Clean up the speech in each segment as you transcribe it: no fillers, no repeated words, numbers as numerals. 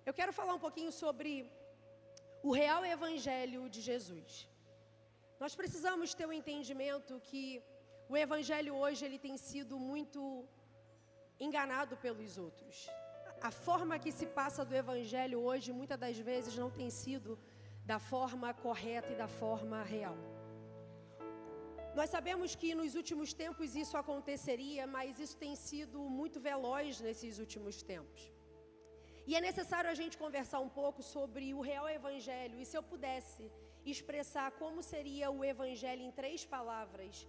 Eu quero falar um pouquinho sobre o real evangelho de Jesus. Nós precisamos ter um entendimento que o evangelho hoje ele tem sido muito enganado pelos outros. A forma que se passa do evangelho hoje, muitas das vezes, não tem sido da forma correta e da forma real. Nós sabemos que nos últimos tempos isso aconteceria, mas isso tem sido muito veloz nesses últimos tempos. E é necessário a gente conversar um pouco sobre o real evangelho. E se eu pudesse expressar como seria o evangelho em 3 palavras,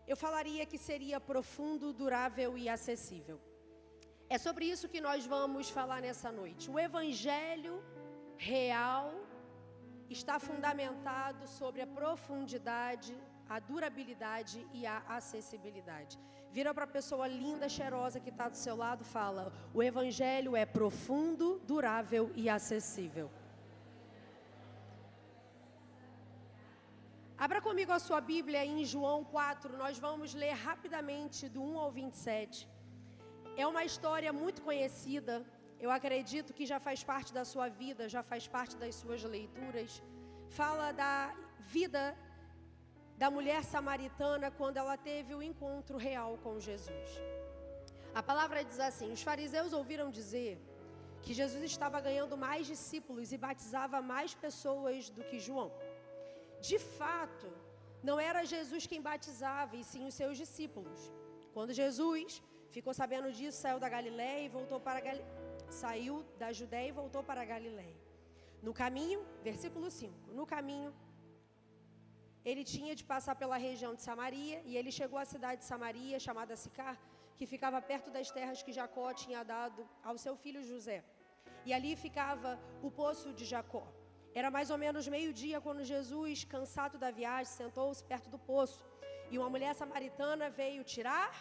eu falaria que seria profundo, durável e acessível. É sobre isso que nós vamos falar nessa noite. O evangelho real está fundamentado sobre a profundidade, a durabilidade e a acessibilidade. Vira para a pessoa linda, cheirosa que está do seu lado e fala: o evangelho é profundo, durável e acessível. Abra comigo a sua Bíblia em João 4, nós vamos ler rapidamente do 1 ao 27. É uma história muito conhecida, eu acredito que já faz parte da sua vida, já faz parte das suas leituras. Fala da vida da mulher samaritana quando ela teve o encontro real com Jesus. A palavra diz assim: os fariseus ouviram dizer que Jesus estava ganhando mais discípulos e batizava mais pessoas do que João. De fato, não era Jesus quem batizava, e sim os seus discípulos. Quando Jesus ficou sabendo disso, saiu da Galileia e voltou para saiu da Judeia e voltou para a Galileia. No caminho, versículo 5, no caminho, ele tinha de passar pela região de Samaria, e ele chegou à cidade de Samaria, chamada Sicar, que ficava perto das terras que Jacó tinha dado ao seu filho José. E ali ficava o poço de Jacó. Era mais ou menos meio-dia quando Jesus, cansado da viagem, sentou-se perto do poço. E uma mulher samaritana veio tirar.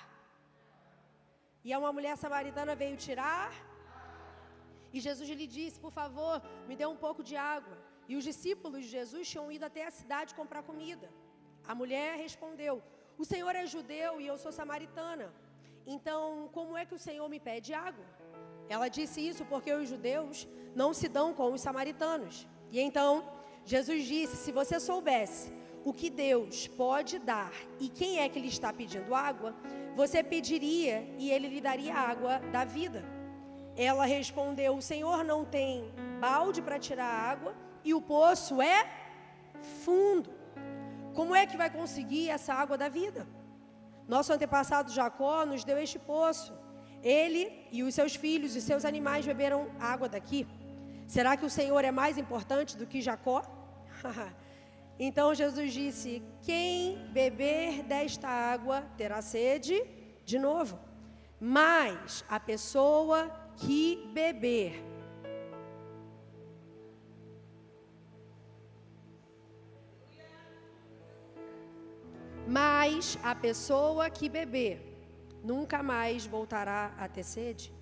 E Jesus lhe disse: por favor, me dê um pouco de água. E os discípulos de Jesus tinham ido até a cidade comprar comida. A mulher respondeu: o Senhor é judeu e eu sou samaritana. Então, como é que o Senhor me pede água? Ela disse isso porque os judeus não se dão com os samaritanos. E então, Jesus disse: se você soubesse o que Deus pode dar e quem é que lhe está pedindo água, você pediria e ele lhe daria água da vida. Ela respondeu: o Senhor não tem balde para tirar água e o poço é fundo. Como é que vai conseguir essa água da vida? Nosso antepassado Jacó nos deu este poço. Ele e os seus filhos e seus animais beberam água daqui. Será que o Senhor é mais importante do que Jacó? Então Jesus disse: quem beber desta água terá sede de novo. Mas a pessoa que beber nunca mais voltará a ter sede,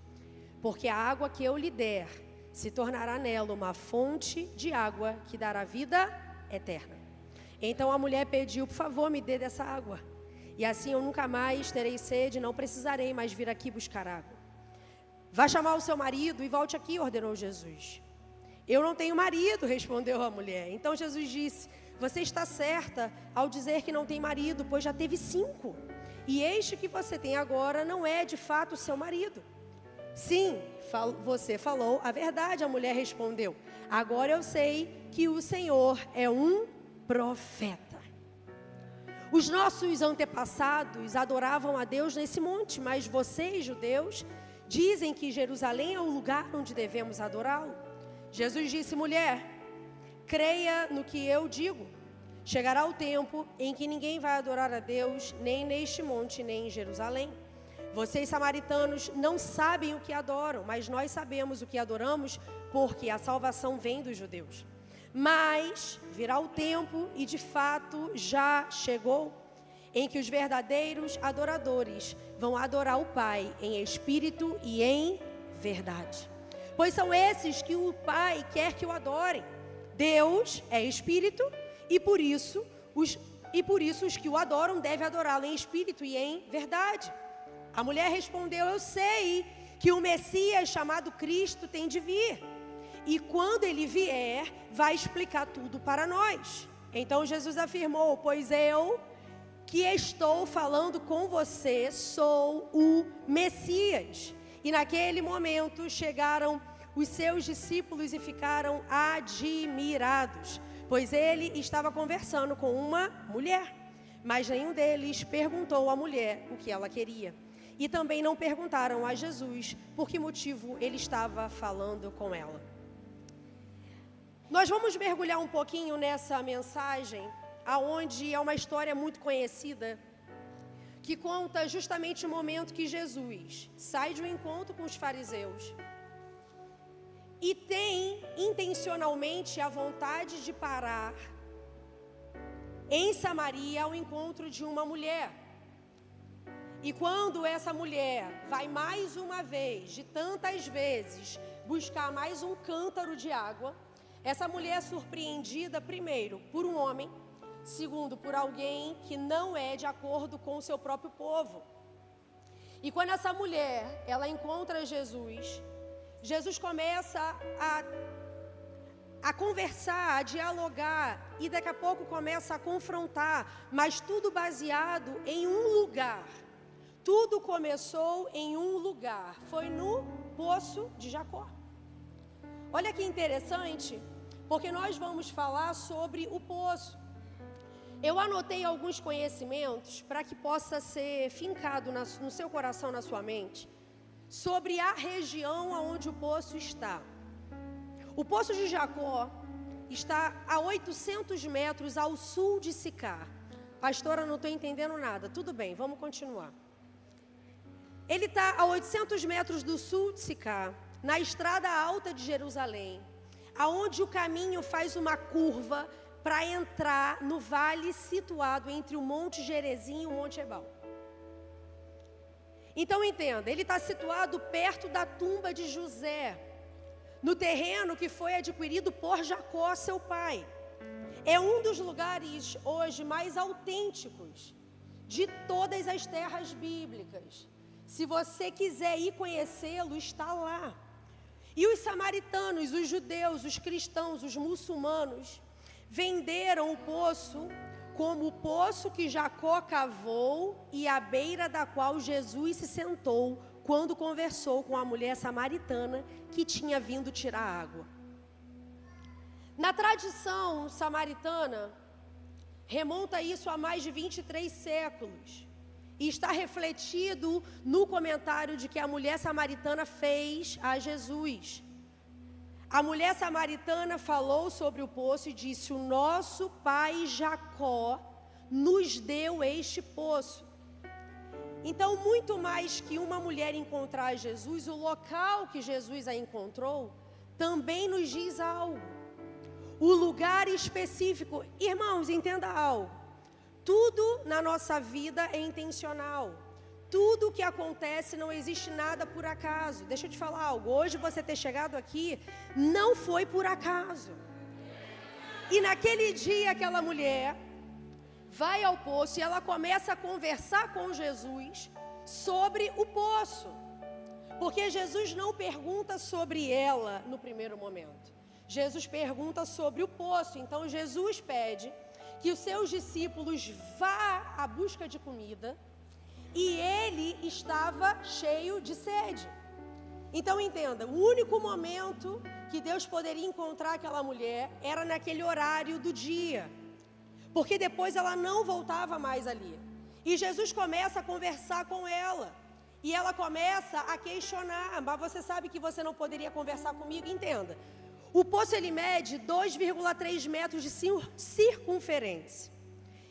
porque a água que eu lhe der se tornará nela uma fonte de água que dará vida eterna. Então a mulher pediu: por favor, me dê dessa água, e assim eu nunca mais terei sede, não precisarei mais vir aqui buscar água. Vá chamar o seu marido e volte aqui, ordenou Jesus. Eu não tenho marido, respondeu a mulher. Então Jesus disse: você está certa ao dizer que não tem marido, pois já teve 5. E este que você tem agora não é de fato seu marido. Sim, você falou a verdade, a mulher respondeu. Agora eu sei que o Senhor é um profeta. Os nossos antepassados adoravam a Deus nesse monte, mas vocês, judeus, dizem que Jerusalém é o lugar onde devemos adorá-lo. Jesus disse: mulher, creia no que eu digo. Chegará o tempo em que ninguém vai adorar a Deus, nem neste monte, nem em Jerusalém. Vocês, samaritanos, não sabem o que adoram, mas nós sabemos o que adoramos, porque a salvação vem dos judeus. Mas virá o tempo, e de fato já chegou, em que os verdadeiros adoradores vão adorar o Pai em espírito e em verdade. Pois são esses que o Pai quer que o adorem. Deus é espírito, e por isso os que o adoram devem adorá-lo em espírito e em verdade. A mulher respondeu: eu sei que o Messias chamado Cristo tem de vir. E quando ele vier, vai explicar tudo para nós. Então Jesus afirmou: pois eu que estou falando com você sou o Messias. E naquele momento chegaram os seus discípulos e ficaram admirados, pois ele estava conversando com uma mulher. Mas nenhum deles perguntou à mulher o que ela queria. E também não perguntaram a Jesus por que motivo ele estava falando com ela. Nós vamos mergulhar um pouquinho nessa mensagem, aonde é uma história muito conhecida, que conta justamente o momento que Jesus sai de um encontro com os fariseus e tem intencionalmente a vontade de parar em Samaria ao encontro de uma mulher. E quando essa mulher vai mais uma vez, de tantas vezes, buscar mais um cântaro de água, essa mulher é surpreendida, primeiro, por um homem, segundo, por alguém que não é de acordo com o seu próprio povo. E quando essa mulher, ela encontra Jesus, Jesus começa a conversar, a dialogar, e daqui a pouco começa a confrontar, mas tudo baseado em um lugar. Tudo começou em um lugar, foi no poço de Jacó. Olha que interessante, porque nós vamos falar sobre o poço. Eu anotei alguns conhecimentos para que possa ser fincado no seu coração, na sua mente, sobre a região onde o poço está. O poço de Jacó está a 800 metros ao sul de Sicar. Pastora, não estou entendendo nada. Tudo bem, vamos continuar. Ele está a 800 metros do sul de Sicar, na estrada alta de Jerusalém, aonde o caminho faz uma curva para entrar no vale situado entre o Monte Gerizim e o Monte Ebal. Então entenda, ele está situado perto da tumba de José, no terreno que foi adquirido por Jacó, seu pai. É um dos lugares hoje mais autênticos de todas as terras bíblicas. Se você quiser ir conhecê-lo, está lá. E os samaritanos, os judeus, os cristãos, os muçulmanos, venderam o poço como o poço que Jacó cavou e à beira da qual Jesus se sentou quando conversou com a mulher samaritana que tinha vindo tirar água. Na tradição samaritana, remonta isso a mais de 23 séculos. E está refletido no comentário de que a mulher samaritana fez a Jesus. A mulher samaritana falou sobre o poço e disse: o nosso pai Jacó nos deu este poço. Então, muito mais que uma mulher encontrar Jesus, o local que Jesus a encontrou também nos diz algo. O lugar específico. Irmãos, entenda algo. Tudo na nossa vida é intencional. Tudo que acontece, não existe nada por acaso. Deixa eu te falar algo. Hoje você ter chegado aqui não foi por acaso. E naquele dia aquela mulher vai ao poço e ela começa a conversar com Jesus sobre o poço. Porque Jesus não pergunta sobre ela no primeiro momento. Jesus pergunta sobre o poço. Então Jesus pede que os seus discípulos vá à busca de comida, e ele estava cheio de sede. Então entenda, o único momento que Deus poderia encontrar aquela mulher era naquele horário do dia, porque depois ela não voltava mais ali. E Jesus começa a conversar com ela, e ela começa a questionar: mas você sabe que você não poderia conversar comigo? Entenda. O poço ele mede 2,3 metros de circunferência.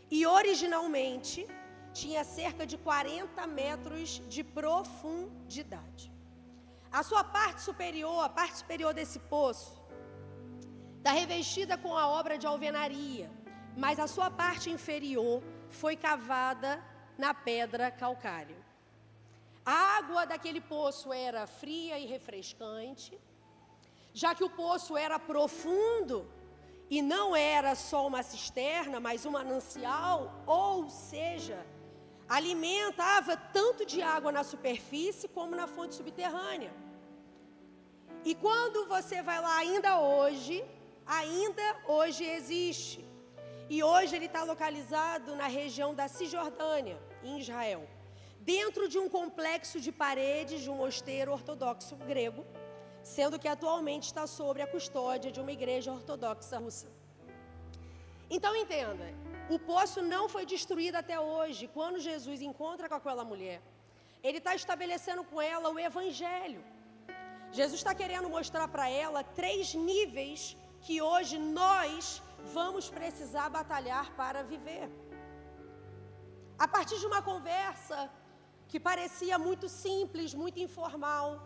E originalmente tinha cerca de 40 metros de profundidade. A sua parte superior, a parte superior desse poço, está revestida com a obra de alvenaria, mas a sua parte inferior foi cavada na pedra calcário. A água daquele poço era fria e refrescante, já que o poço era profundo e não era só uma cisterna, mas um manancial, ou seja, alimentava tanto de água na superfície como na fonte subterrânea. E quando você vai lá ainda hoje existe. E hoje ele está localizado na região da Cisjordânia, em Israel, dentro de um complexo de paredes de um mosteiro ortodoxo grego, sendo que atualmente está sob a custódia de uma igreja ortodoxa russa. Então entenda, o poço não foi destruído até hoje. Quando Jesus encontra com aquela mulher, ele está estabelecendo com ela o evangelho. Jesus está querendo mostrar para ela 3 níveis que hoje nós vamos precisar batalhar para viver. A partir de uma conversa que parecia muito simples, muito informal,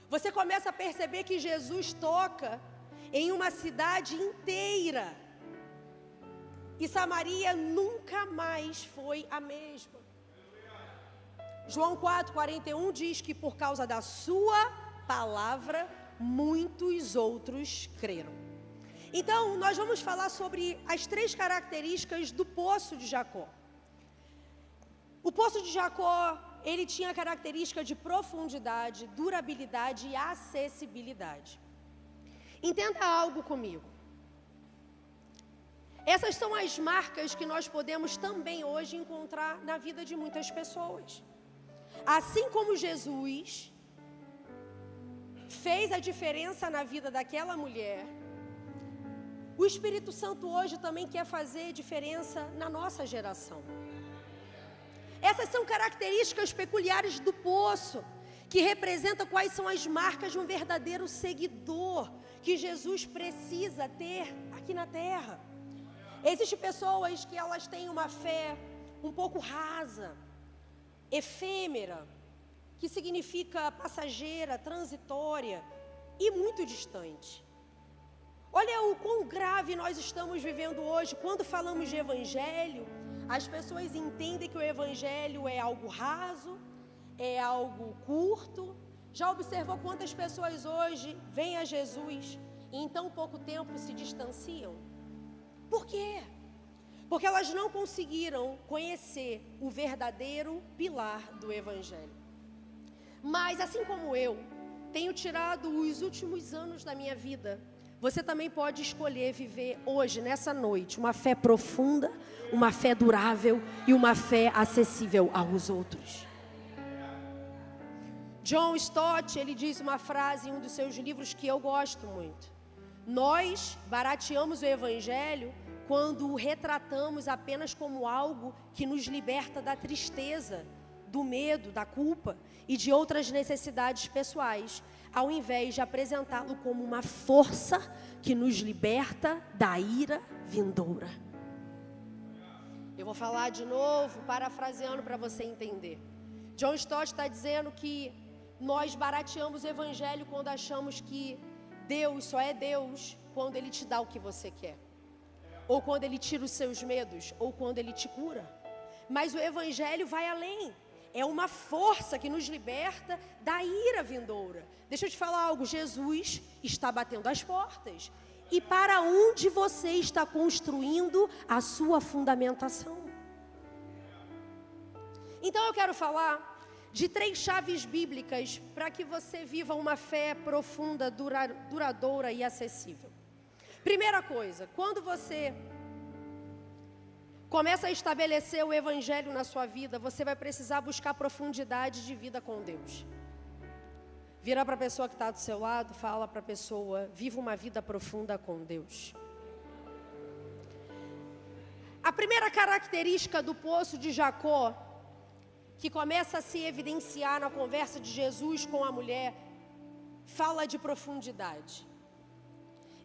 você começa a perceber que Jesus toca em uma cidade inteira. E Samaria nunca mais foi a mesma. João 4,41 diz que por causa da sua palavra, muitos outros creram. Então, nós vamos falar sobre as 3 características do poço de Jacó. O poço de Jacó, ele tinha a característica de profundidade, durabilidade e acessibilidade. Entenda algo comigo. Essas são as marcas que nós podemos também hoje encontrar na vida de muitas pessoas. Assim como Jesus fez a diferença na vida daquela mulher, o Espírito Santo hoje também quer fazer diferença na nossa geração. Essas são características peculiares do poço, que representam quais são as marcas de um verdadeiro seguidor que Jesus precisa ter aqui na terra. Existem pessoas que elas têm uma fé um pouco rasa, efêmera, que significa passageira, transitória e muito distante. Olha o quão grave nós estamos vivendo hoje. Quando falamos de evangelho, as pessoas entendem que o evangelho é algo raso, é algo curto. Já observou quantas pessoas hoje vêm a Jesus e em tão pouco tempo se distanciam? Por quê? Porque elas não conseguiram conhecer o verdadeiro pilar do evangelho. Mas assim como eu tenho tirado os últimos anos da minha vida, você também pode escolher viver hoje, nessa noite, uma fé profunda, uma fé durável e uma fé acessível aos outros. John Stott, ele diz uma frase em um dos seus livros que eu gosto muito. Nós barateamos o evangelho quando o retratamos apenas como algo que nos liberta da tristeza, do medo, da culpa e de outras necessidades pessoais, ao invés de apresentá-lo como uma força que nos liberta da ira vindoura. Eu vou falar de novo, parafraseando para você entender. John Stott está dizendo que nós barateamos o evangelho quando achamos que Deus só é Deus quando Ele te dá o que você quer, ou quando Ele tira os seus medos, ou quando Ele te cura. Mas o evangelho vai além. É uma força que nos liberta da ira vindoura. Deixa eu te falar algo, Jesus está batendo as portas. E para onde você está construindo a sua fundamentação? Então eu quero falar de 3 chaves bíblicas para que você viva uma fé profunda, duradoura e acessível. Primeira coisa, quando você começa a estabelecer o evangelho na sua vida, você vai precisar buscar profundidade de vida com Deus. Vira para a pessoa que está do seu lado, fala para a pessoa, viva uma vida profunda com Deus. A primeira característica do poço de Jacó, que começa a se evidenciar na conversa de Jesus com a mulher, fala de profundidade.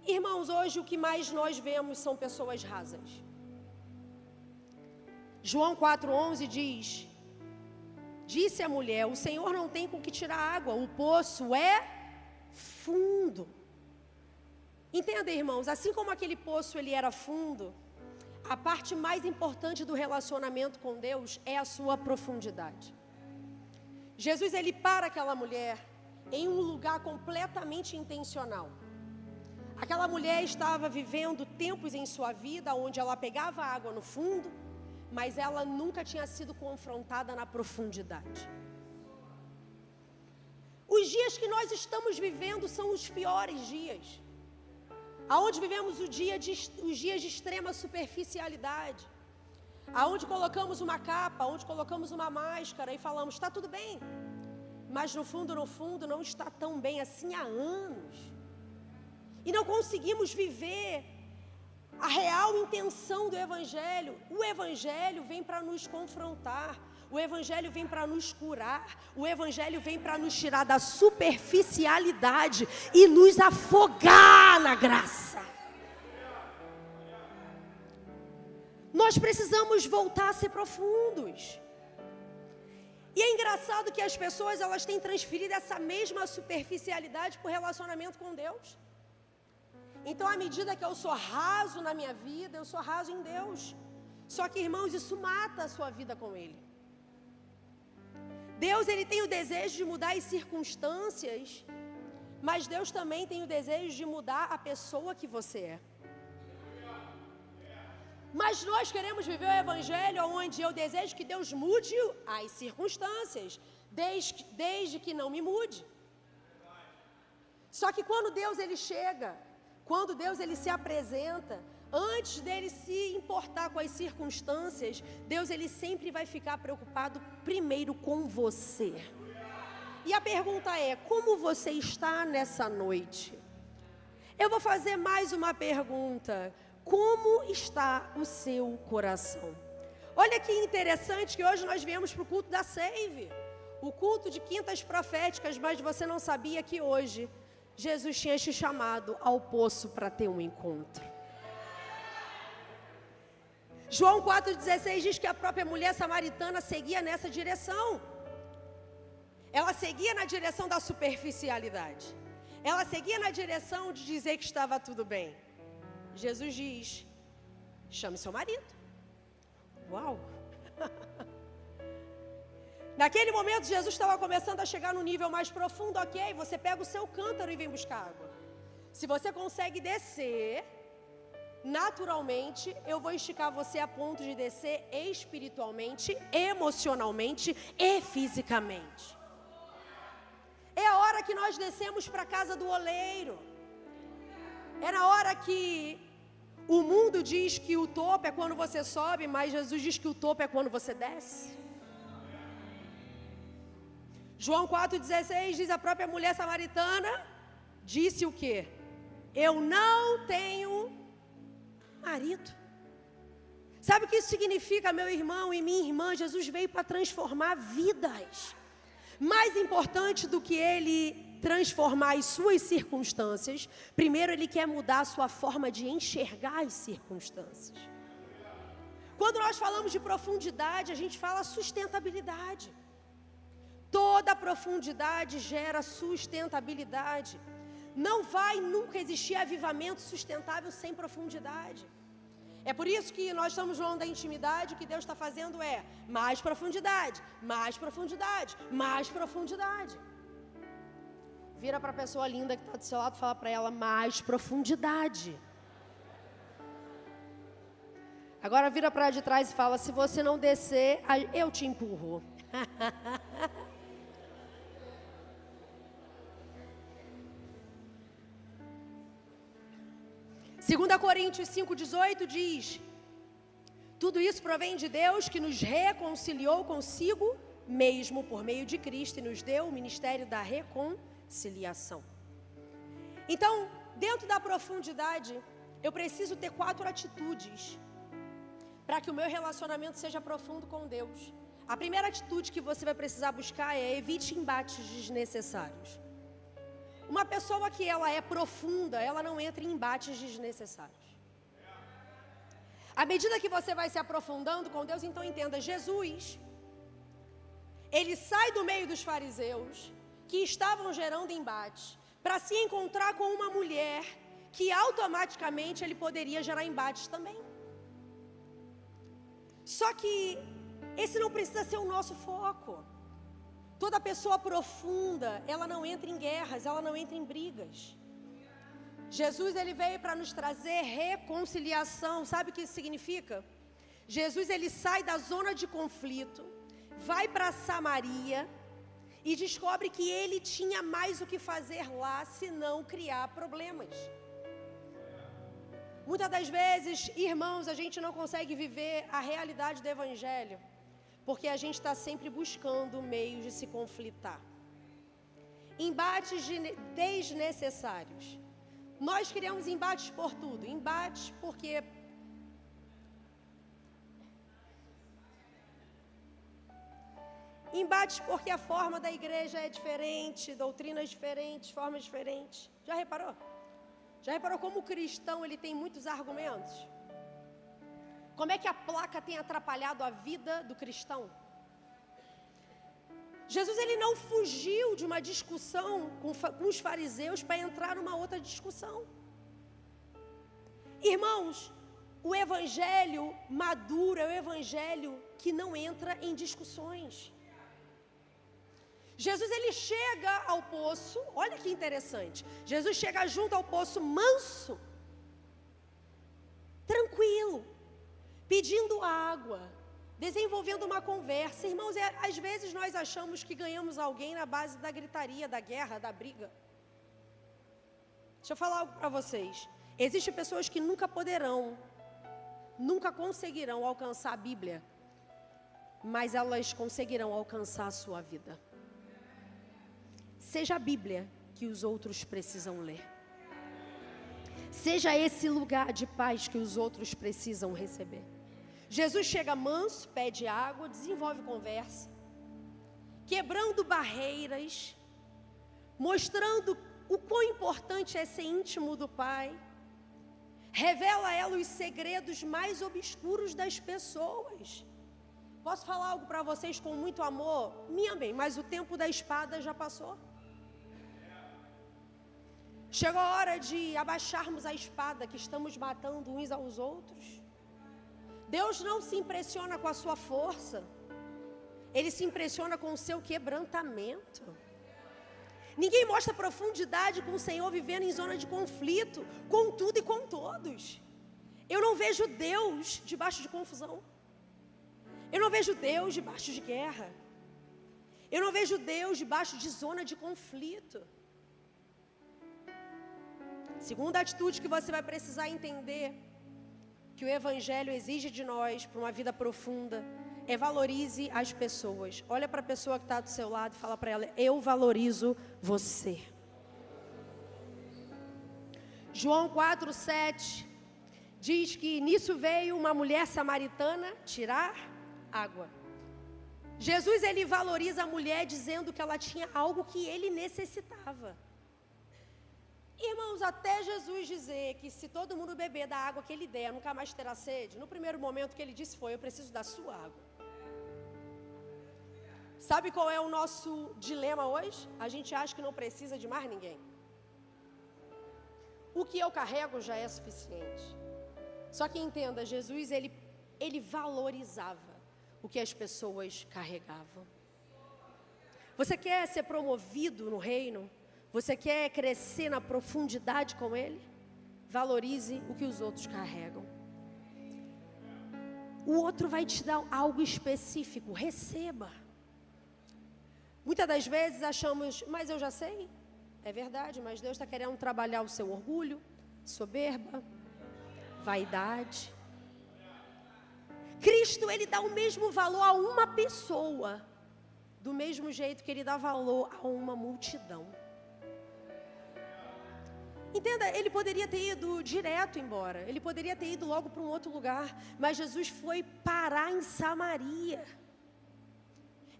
Irmãos, hoje o que mais nós vemos são pessoas rasas. João 4,11 diz, disse a mulher, o Senhor não tem com que tirar água, o poço é fundo. Entenda, irmãos, assim como aquele poço ele era fundo, a parte mais importante do relacionamento com Deus é a sua profundidade. Jesus, ele para aquela mulher em um lugar completamente intencional. Aquela mulher estava vivendo tempos em sua vida onde ela pegava água no fundo, mas ela nunca tinha sido confrontada na profundidade. Os dias que nós estamos vivendo são os piores dias, aonde vivemos os dias de extrema superficialidade, aonde colocamos uma capa, aonde colocamos uma máscara e falamos, está tudo bem, mas no fundo não está tão bem assim há anos, e não conseguimos viver a real intenção do Evangelho. O Evangelho vem para nos confrontar, o Evangelho vem para nos curar, o Evangelho vem para nos tirar da superficialidade e nos afogar na graça. Nós precisamos voltar a ser profundos. E é engraçado que as pessoas, elas têm transferido essa mesma superficialidade para o relacionamento com Deus. Então, à medida que eu sou raso na minha vida, eu sou raso em Deus. Só que, irmãos, isso mata a sua vida com Ele. Deus, Ele tem o desejo de mudar as circunstâncias, mas Deus também tem o desejo de mudar a pessoa que você é. Mas nós queremos viver o Evangelho onde eu desejo que Deus mude as circunstâncias, desde que não me mude. Só que quando Deus ele chega, quando Deus ele se apresenta, antes dele se importar com as circunstâncias, Deus ele sempre vai ficar preocupado primeiro com você. E a pergunta é, como você está nessa noite? Eu vou fazer mais uma pergunta. Como está o seu coração? Olha que interessante que hoje nós viemos para o culto da Save, o culto de quintas proféticas, mas você não sabia que hoje Jesus tinha te chamado ao poço para ter um encontro. João 4,16 diz que a própria mulher samaritana seguia nessa direção. Ela seguia na direção da superficialidade. Ela seguia na direção de dizer que estava tudo bem. Jesus diz, chame seu marido. Uau! Naquele momento Jesus estava começando a chegar no nível mais profundo. Ok, você pega o seu cântaro e vem buscar água. Se você consegue descer, naturalmente eu vou esticar você a ponto de descer espiritualmente, emocionalmente e fisicamente. É a hora que nós descemos para a casa do oleiro. É na hora que o mundo diz que o topo é quando você sobe, mas Jesus diz que o topo é quando você desce. João 4,16 diz, a própria mulher samaritana disse o quê? Eu não tenho marido. Sabe o que isso significa, meu irmão e minha irmã? Jesus veio para transformar vidas. Mais importante do que ele transformar as suas circunstâncias, primeiro ele quer mudar a sua forma de enxergar as circunstâncias. Quando nós falamos de profundidade, a gente fala sustentabilidade. Toda profundidade gera sustentabilidade. Não vai nunca existir avivamento sustentável sem profundidade. É por isso que nós estamos falando da intimidade. O que Deus está fazendo é mais profundidade, mais profundidade, mais profundidade. Vira para a pessoa linda que está do seu lado e fala para ela, mais profundidade. Agora vira para de trás e fala, se você não descer, eu te empurro. 2 Coríntios 5,18 diz, tudo isso provém de Deus que nos reconciliou consigo mesmo por meio de Cristo e nos deu o ministério da reconciliação. Então, dentro da profundidade, eu preciso ter 4 atitudes para que o meu relacionamento seja profundo com Deus. A primeira atitude que você vai precisar buscar é evite embates desnecessários. Uma pessoa que ela é profunda, ela não entra em embates desnecessários. À medida que você vai se aprofundando com Deus, então entenda, Jesus, ele sai do meio dos fariseus, que estavam gerando embates, para se encontrar com uma mulher, que automaticamente ele poderia gerar embates também. Só que esse não precisa ser o nosso foco. Toda pessoa profunda, ela não entra em guerras, ela não entra em brigas. Jesus, ele veio para nos trazer reconciliação. Sabe o que isso significa? Jesus, ele sai da zona de conflito, vai para Samaria e descobre que ele tinha mais o que fazer lá, senão criar problemas. Muitas das vezes, irmãos, a gente não consegue viver a realidade do Evangelho, porque a gente está sempre buscando meios de se conflitar. Embates desnecessários. Nós criamos embates por tudo. Embates porque... Embates porque a forma da igreja é diferente, doutrinas diferentes, formas diferentes. Já reparou? Já reparou como o cristão ele tem muitos argumentos? Como é que a placa tem atrapalhado a vida do cristão? Jesus ele não fugiu de uma discussão com os fariseus para entrar numa outra discussão. Irmãos, o evangelho maduro é o evangelho que não entra em discussões. Jesus ele chega ao poço, olha que interessante. Jesus chega junto ao poço manso, tranquilo, pedindo água, desenvolvendo uma conversa. Irmãos, às vezes nós achamos que ganhamos alguém na base da gritaria, da guerra, da briga. Deixa eu falar algo para vocês. Existem pessoas que nunca conseguirão alcançar a Bíblia, mas elas conseguirão alcançar a sua vida. Seja a Bíblia que os outros precisam ler. Seja esse lugar de paz que os outros precisam receber. Jesus chega manso, pede água, desenvolve conversa, quebrando barreiras, mostrando o quão importante é ser íntimo do Pai. Revela a ela os segredos mais obscuros das pessoas. Posso falar algo para vocês com muito amor? Me amem, mas o tempo da espada já passou. Chegou a hora de abaixarmos a espada que estamos matando uns aos outros. Deus não se impressiona com a sua força. Ele se impressiona com o seu quebrantamento. Ninguém mostra profundidade com o Senhor vivendo em zona de conflito, com tudo e com todos. Eu não vejo Deus debaixo de confusão. Eu não vejo Deus debaixo de guerra. Eu não vejo Deus debaixo de zona de conflito. Segunda atitude que você vai precisar entender, que o Evangelho exige de nós para uma vida profunda, é valorize as pessoas. Olha para a pessoa que está do seu lado e fala para ela: eu valorizo você. João 4:7 diz que nisso veio uma mulher samaritana tirar água. Jesus ele valoriza a mulher dizendo que ela tinha algo que ele necessitava. Irmãos, até Jesus dizer que se todo mundo beber da água que ele der, nunca mais terá sede, no primeiro momento que ele disse foi: eu preciso da sua água. Sabe qual é o nosso dilema hoje? A gente acha que não precisa de mais ninguém. O que eu carrego já é suficiente. Só que entenda, Jesus ele valorizava o que as pessoas carregavam. Você quer ser promovido no reino? Você quer crescer na profundidade com Ele? Valorize o que os outros carregam. O outro vai te dar algo específico, receba. Muitas das vezes achamos, mas eu já sei. É verdade, mas Deus está querendo trabalhar o seu orgulho, soberba, vaidade. Cristo, Ele dá o mesmo valor a uma pessoa, do mesmo jeito que Ele dá valor a uma multidão. Entenda, ele poderia ter ido direto embora, ele poderia ter ido logo para um outro lugar, mas Jesus foi parar em Samaria.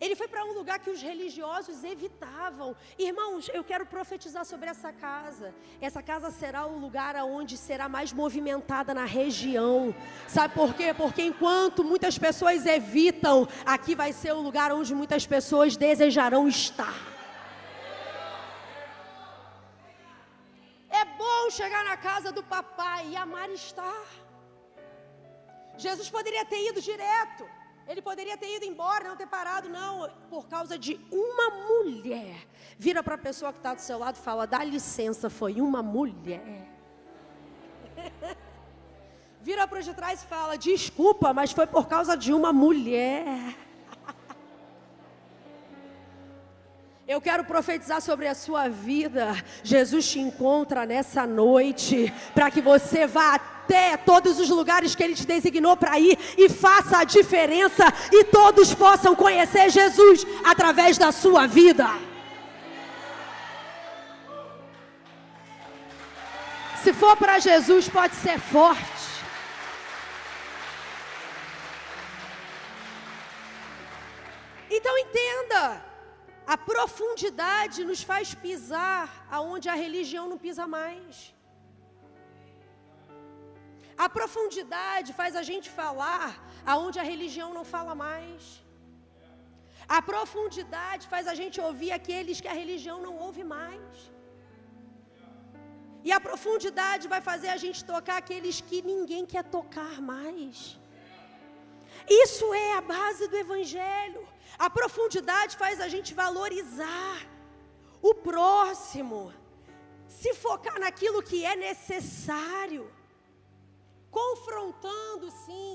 Ele foi para um lugar que os religiosos evitavam. Irmãos, eu quero profetizar sobre essa casa. Essa casa será o lugar onde será mais movimentada na região. Sabe por quê? Porque enquanto muitas pessoas evitam, aqui vai ser o lugar onde muitas pessoas desejarão estar. É bom chegar na casa do papai e amar estar. Jesus poderia ter ido direto. Ele poderia ter ido embora, não ter parado, não. Por causa de uma mulher. Vira para a pessoa que está do seu lado e fala: dá licença, foi uma mulher. Vira para o de trás e fala: desculpa, mas foi por causa de uma mulher. Eu quero profetizar sobre a sua vida. Jesus te encontra nessa noite para que você vá até todos os lugares que Ele te designou para ir e faça a diferença e todos possam conhecer Jesus através da sua vida. Se for para Jesus, pode ser forte. Então entenda. A profundidade nos faz pisar aonde a religião não pisa mais. A profundidade faz a gente falar aonde a religião não fala mais. A profundidade faz a gente ouvir aqueles que a religião não ouve mais. E a profundidade vai fazer a gente tocar aqueles que ninguém quer tocar mais. Isso é a base do Evangelho. A profundidade faz a gente valorizar o próximo, se focar naquilo que é necessário, confrontando sim,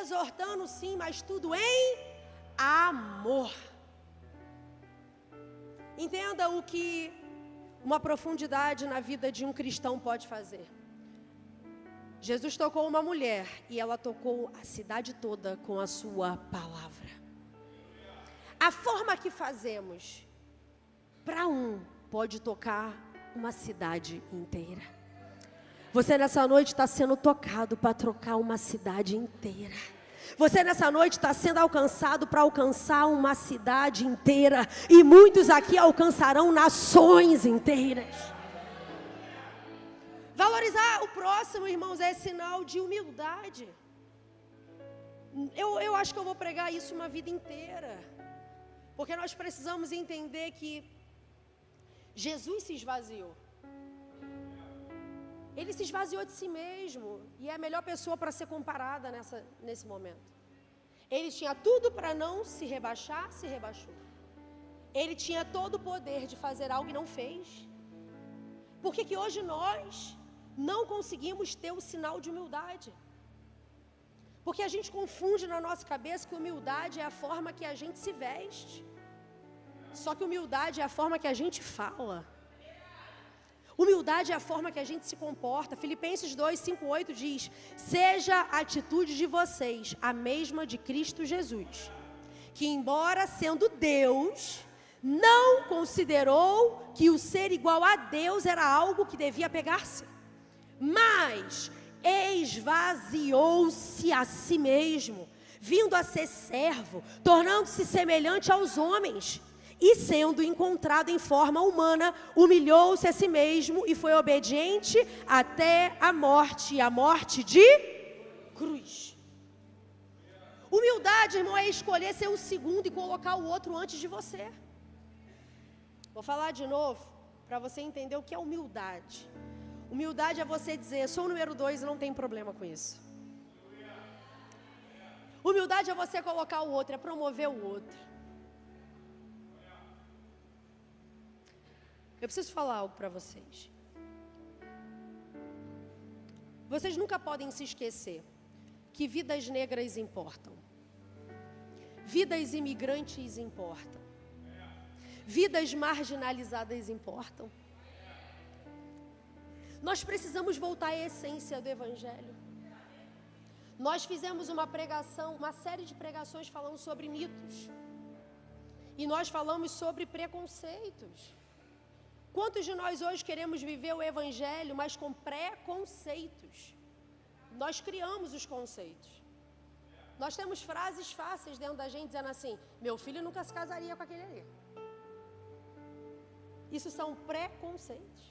exortando sim, mas tudo em amor. Entenda o que uma profundidade na vida de um cristão pode fazer. Jesus tocou uma mulher e ela tocou a cidade toda com a sua palavra. A forma que fazemos para um pode tocar uma cidade inteira. Você nessa noite está sendo tocado para trocar uma cidade inteira. Você nessa noite está sendo alcançado para alcançar uma cidade inteira. E muitos aqui alcançarão nações inteiras. Valorizar o próximo, irmãos, é sinal de humildade. Eu acho que eu vou pregar isso uma vida inteira. Porque nós precisamos entender que Jesus se esvaziou. Ele se esvaziou de si mesmo. E é a melhor pessoa para ser comparada nesse momento. Ele tinha tudo para não se rebaixar, se rebaixou. Ele tinha todo o poder de fazer algo e não fez. Por que hoje nós não conseguimos ter o sinal de humildade? Porque a gente confunde na nossa cabeça que humildade é a forma que a gente se veste. Só que humildade é a forma que a gente fala. Humildade é a forma que a gente se comporta. Filipenses 2, 5, 8 diz: seja a atitude de vocês a mesma de Cristo Jesus, que embora sendo Deus, não considerou que o ser igual a Deus era algo que devia pegar-se, mas esvaziou-se a si mesmo, vindo a ser servo, tornando-se semelhante aos homens, e sendo encontrado em forma humana, humilhou-se a si mesmo e foi obediente até a morte, e a morte de cruz. Humildade, irmão, é escolher ser o segundo e colocar o outro antes de você. Vou falar de novo, para você entender o que é humildade. Humildade é você dizer: sou o número 2 e não tem problema com isso. Humildade é você colocar o outro, é promover o outro. Eu preciso falar algo para vocês. Vocês nunca podem se esquecer que vidas negras importam. Vidas imigrantes importam. Vidas marginalizadas importam. Nós precisamos voltar à essência do Evangelho. Nós fizemos uma pregação, uma série de pregações falando sobre mitos. E nós falamos sobre preconceitos. Quantos de nós hoje queremos viver o Evangelho, mas com preconceitos? Nós criamos os conceitos. Nós temos frases fáceis dentro da gente dizendo assim: meu filho nunca se casaria com aquele ali. Isso são preconceitos.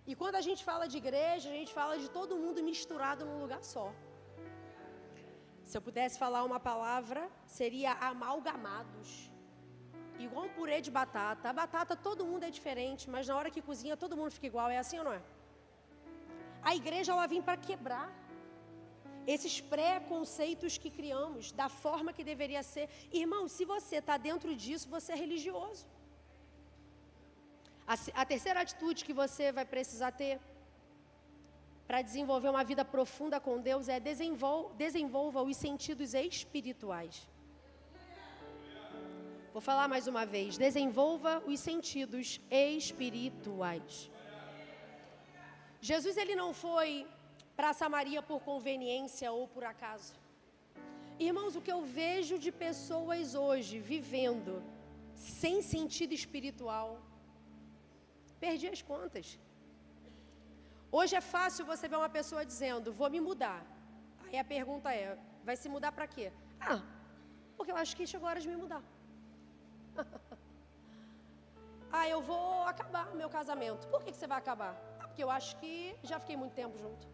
E quando a gente fala de igreja, a gente fala de todo mundo misturado num lugar só. Se eu pudesse falar uma palavra, seria amalgamados. Igual um purê de batata. A batata, todo mundo é diferente, mas na hora que cozinha, todo mundo fica igual. É assim ou não é? A igreja, ela vem para quebrar esses preconceitos que criamos, da forma que deveria ser. Irmão, se você está dentro disso, você é religioso. A terceira atitude que você vai precisar ter para desenvolver uma vida profunda com Deus é desenvolva os sentidos espirituais. Vou falar mais uma vez. Desenvolva os sentidos espirituais. Jesus, ele não foi para Samaria por conveniência ou por acaso. Irmãos, o que eu vejo de pessoas hoje vivendo sem sentido espiritual, perdi as contas. Hoje é fácil você ver uma pessoa dizendo, vou me mudar. Aí a pergunta é, vai se mudar para quê? Porque eu acho que chegou a hora de me mudar. Eu vou acabar o meu casamento. Por que você vai acabar? Porque eu acho que já fiquei muito tempo junto.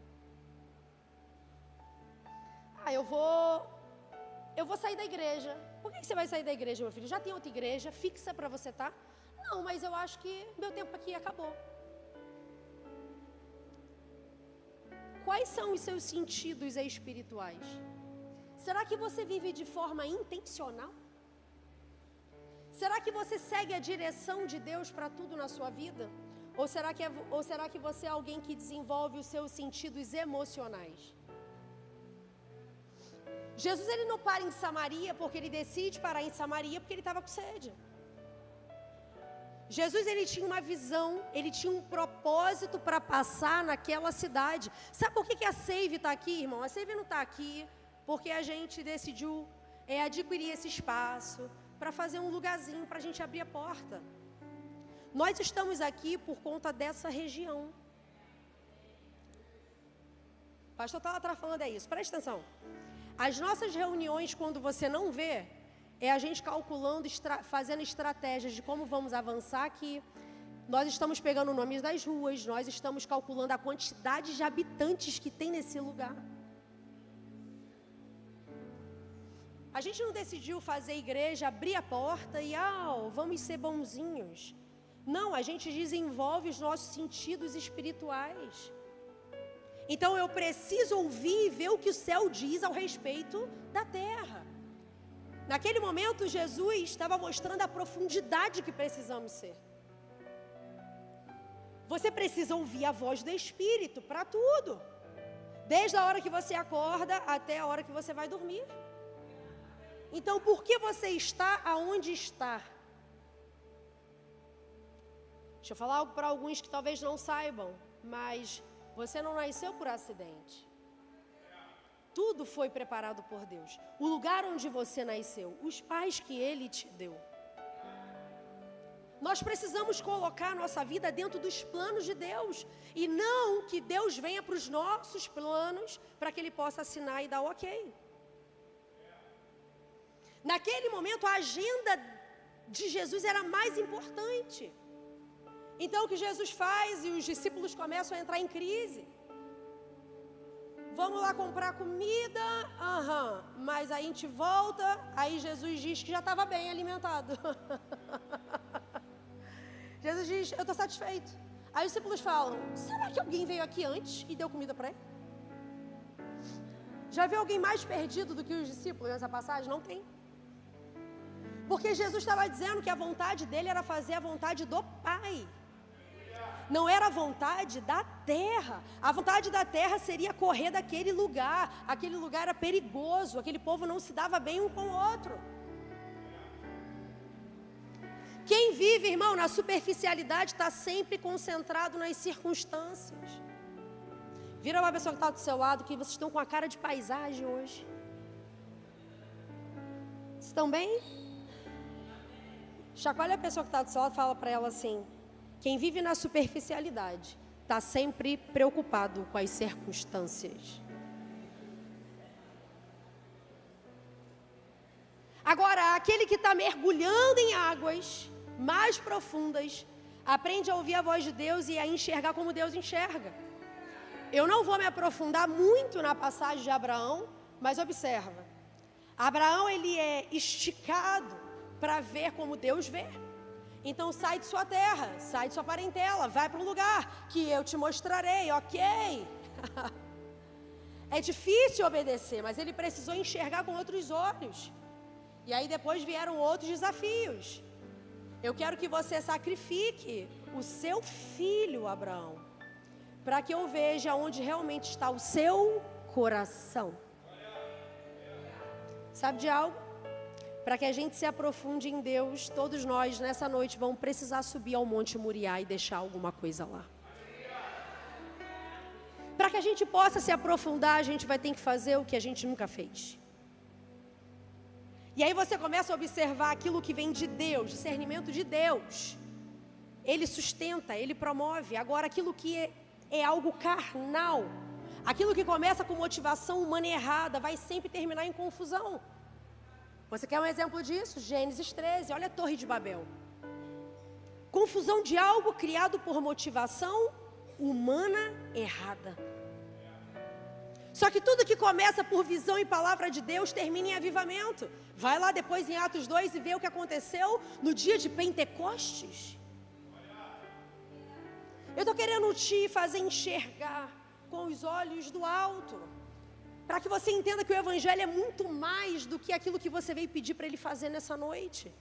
Eu vou sair da igreja. Por que você vai sair da igreja, meu filho? Já tem outra igreja fixa para você estar? Não, mas eu acho que meu tempo aqui acabou. Quais são os seus sentidos espirituais? Será que você vive de forma intencional? Será que você segue a direção de Deus para tudo na sua vida? Ou será que você é alguém que desenvolve os seus sentidos emocionais? Jesus, ele não para em Samaria porque ele decide parar em Samaria porque ele estava com sede. Jesus, ele tinha uma visão, ele tinha um propósito para passar naquela cidade. Sabe por que a Save está aqui, irmão? A Save não está aqui porque a gente decidiu adquirir esse espaço para fazer um lugarzinho para a gente abrir a porta. Nós estamos aqui por conta dessa região. O pastor estava falando isso, presta atenção. As nossas reuniões, quando você não vê, é a gente calculando, fazendo estratégias de como vamos avançar aqui. Nós estamos pegando nomes das ruas, nós estamos calculando a quantidade de habitantes que tem nesse lugar. A gente não decidiu fazer igreja, abrir a porta e, vamos ser bonzinhos. Não, a gente desenvolve os nossos sentidos espirituais. Então eu preciso ouvir e ver o que o céu diz ao respeito da terra. Naquele momento, Jesus estava mostrando a profundidade que precisamos ser. Você precisa ouvir a voz do Espírito para tudo. Desde a hora que você acorda até a hora que você vai dormir. Então, por que você está aonde está? Deixa eu falar algo para alguns que talvez não saibam, mas você não nasceu por acidente. Tudo foi preparado por Deus. O lugar onde você nasceu, os pais que Ele te deu. Nós precisamos colocar a nossa vida dentro dos planos de Deus. E não que Deus venha para os nossos planos para que Ele possa assinar e dar ok. Naquele momento, a agenda de Jesus era mais importante. Então, o que Jesus faz e os discípulos começam a entrar em crise. Vamos lá comprar comida, mas aí a gente volta, aí Jesus diz que já estava bem alimentado. Jesus diz, eu estou satisfeito. Aí os discípulos falam, será que alguém veio aqui antes e deu comida para ele? Já viu alguém mais perdido do que os discípulos nessa passagem? Não tem. Porque Jesus estava dizendo que a vontade dele era fazer a vontade do Pai. Não era a vontade da terra. A vontade da terra seria correr daquele lugar. Aquele lugar era perigoso. Aquele povo não se dava bem um com o outro. Quem vive, irmão, na superficialidade está sempre concentrado nas circunstâncias. Vira uma pessoa que está do seu lado, que vocês estão com a cara de paisagem hoje. Estão bem? Chacoalha a pessoa que está do seu lado e fala para ela assim: quem vive na superficialidade está sempre preocupado com as circunstâncias. Agora, aquele que está mergulhando em águas mais profundas, aprende a ouvir a voz de Deus e a enxergar como Deus enxerga. Eu não vou me aprofundar muito na passagem de Abraão, mas observa. Abraão, ele é esticado para ver como Deus vê. Então sai de sua terra, sai de sua parentela, vai para um lugar que eu te mostrarei, ok? É difícil obedecer, mas ele precisou enxergar com outros olhos. E aí depois vieram outros desafios. Eu quero que você sacrifique o seu filho, Abraão, para que eu veja onde realmente está o seu coração. Sabe de algo? Para que a gente se aprofunde em Deus, todos nós nessa noite vamos precisar subir ao Monte Moriá e deixar alguma coisa lá. Para que a gente possa se aprofundar, a gente vai ter que fazer o que a gente nunca fez. E aí você começa a observar aquilo que vem de Deus, discernimento de Deus. Ele sustenta, ele promove. Agora aquilo que é algo carnal, aquilo que começa com motivação humana errada, vai sempre terminar em confusão. Você quer um exemplo disso? Gênesis 13, olha a Torre de Babel. Confusão de algo criado por motivação humana errada. Só que tudo que começa por visão e palavra de Deus termina em avivamento. Vai lá depois em Atos 2 e vê o que aconteceu no dia de Pentecostes. Eu estou querendo te fazer enxergar com os olhos do alto, para que você entenda que o Evangelho é muito mais do que aquilo que você veio pedir para Ele fazer nessa noite.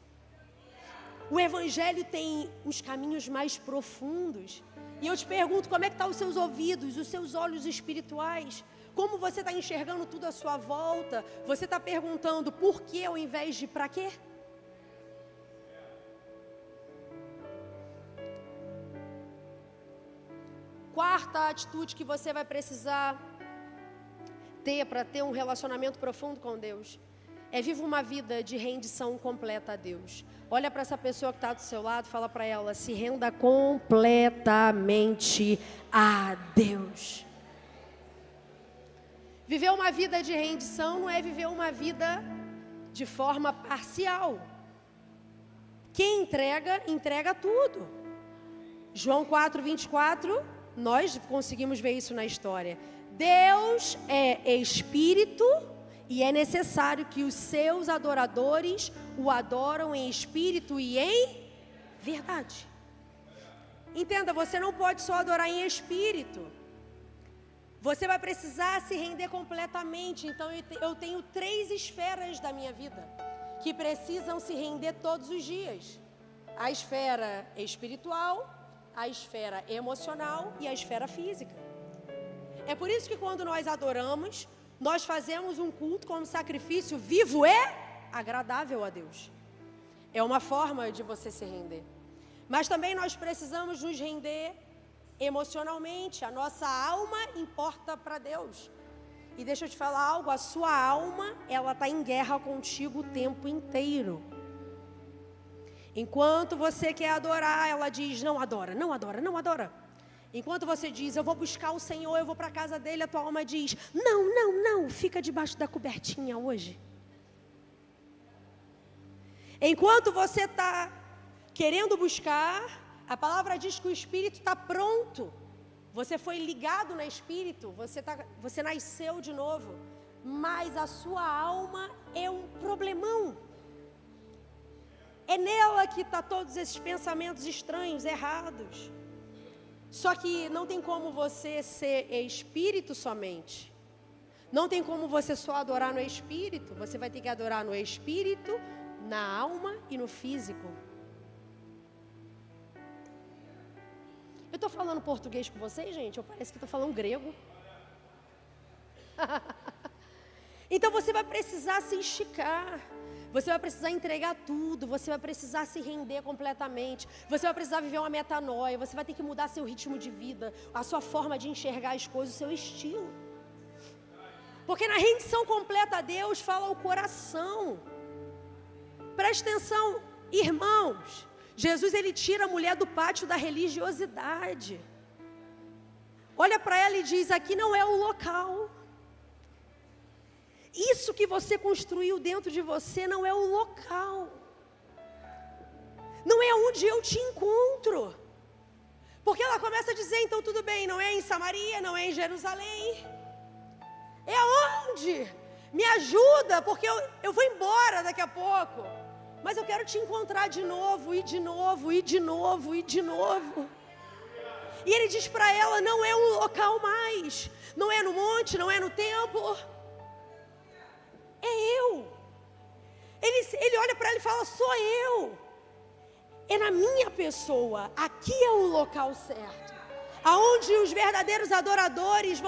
O Evangelho tem uns caminhos mais profundos. E eu te pergunto, como é que estão os seus ouvidos, os seus olhos espirituais? Como você está enxergando tudo à sua volta? Você está perguntando por quê ao invés de para quê? Quarta atitude que você vai precisar ter para ter um relacionamento profundo com Deus é viva uma vida de rendição completa a Deus. Olha para essa pessoa que está do seu lado, fala para ela, se renda completamente a Deus. Viver uma vida de rendição não é viver uma vida de forma parcial. Quem entrega, entrega tudo. João 4:24, nós conseguimos ver isso na história. Deus é espírito e é necessário que os seus adoradores o adoram em espírito e em verdade. Entenda, você não pode só adorar em espírito. Você vai precisar se render completamente. Então eu tenho 3 esferas da minha vida que precisam se render todos os dias. A esfera espiritual, a esfera emocional e a esfera física. É por isso que quando nós adoramos, nós fazemos um culto como sacrifício vivo e agradável a Deus. É uma forma de você se render. Mas também nós precisamos nos render emocionalmente. A nossa alma importa para Deus. E deixa eu te falar algo, a sua alma, ela está em guerra contigo o tempo inteiro. Enquanto você quer adorar, ela diz, não adora, não adora, não adora. Enquanto você diz, eu vou buscar o Senhor, eu vou para a casa dele, a tua alma diz, não, não, não, fica debaixo da cobertinha hoje. Enquanto você está querendo buscar, a palavra diz que o Espírito está pronto. Você foi ligado no Espírito, você nasceu de novo, mas a sua alma é um problemão. É nela que está todos esses pensamentos estranhos, errados. Só que não tem como você ser espírito somente. Não tem como você só adorar no espírito. Você vai ter que adorar no espírito, na alma e no físico. Eu estou falando português com vocês, gente? Ou parece que estou falando grego? Então você vai precisar se esticar. Você vai precisar entregar tudo, você vai precisar se render completamente, você vai precisar viver uma metanoia, você vai ter que mudar seu ritmo de vida, a sua forma de enxergar as coisas, o seu estilo. Porque na rendição completa a Deus fala o coração. Preste atenção, irmãos, Jesus ele tira a mulher do pátio da religiosidade. Olha para ela e diz, aqui não é o local. Isso que você construiu dentro de você não é o local. Não é onde eu te encontro. Porque ela começa a dizer, então tudo bem, não é em Samaria, não é em Jerusalém. É aonde? Me ajuda, porque eu vou embora daqui a pouco. Mas eu quero te encontrar de novo, e de novo, e de novo, e de novo. E ele diz para ela, não é um local mais. Não é no monte, não é no templo. É eu. Ele olha para ela e fala, sou eu. É na minha pessoa. Aqui é o local certo. Aonde aonde os verdadeiros adoradores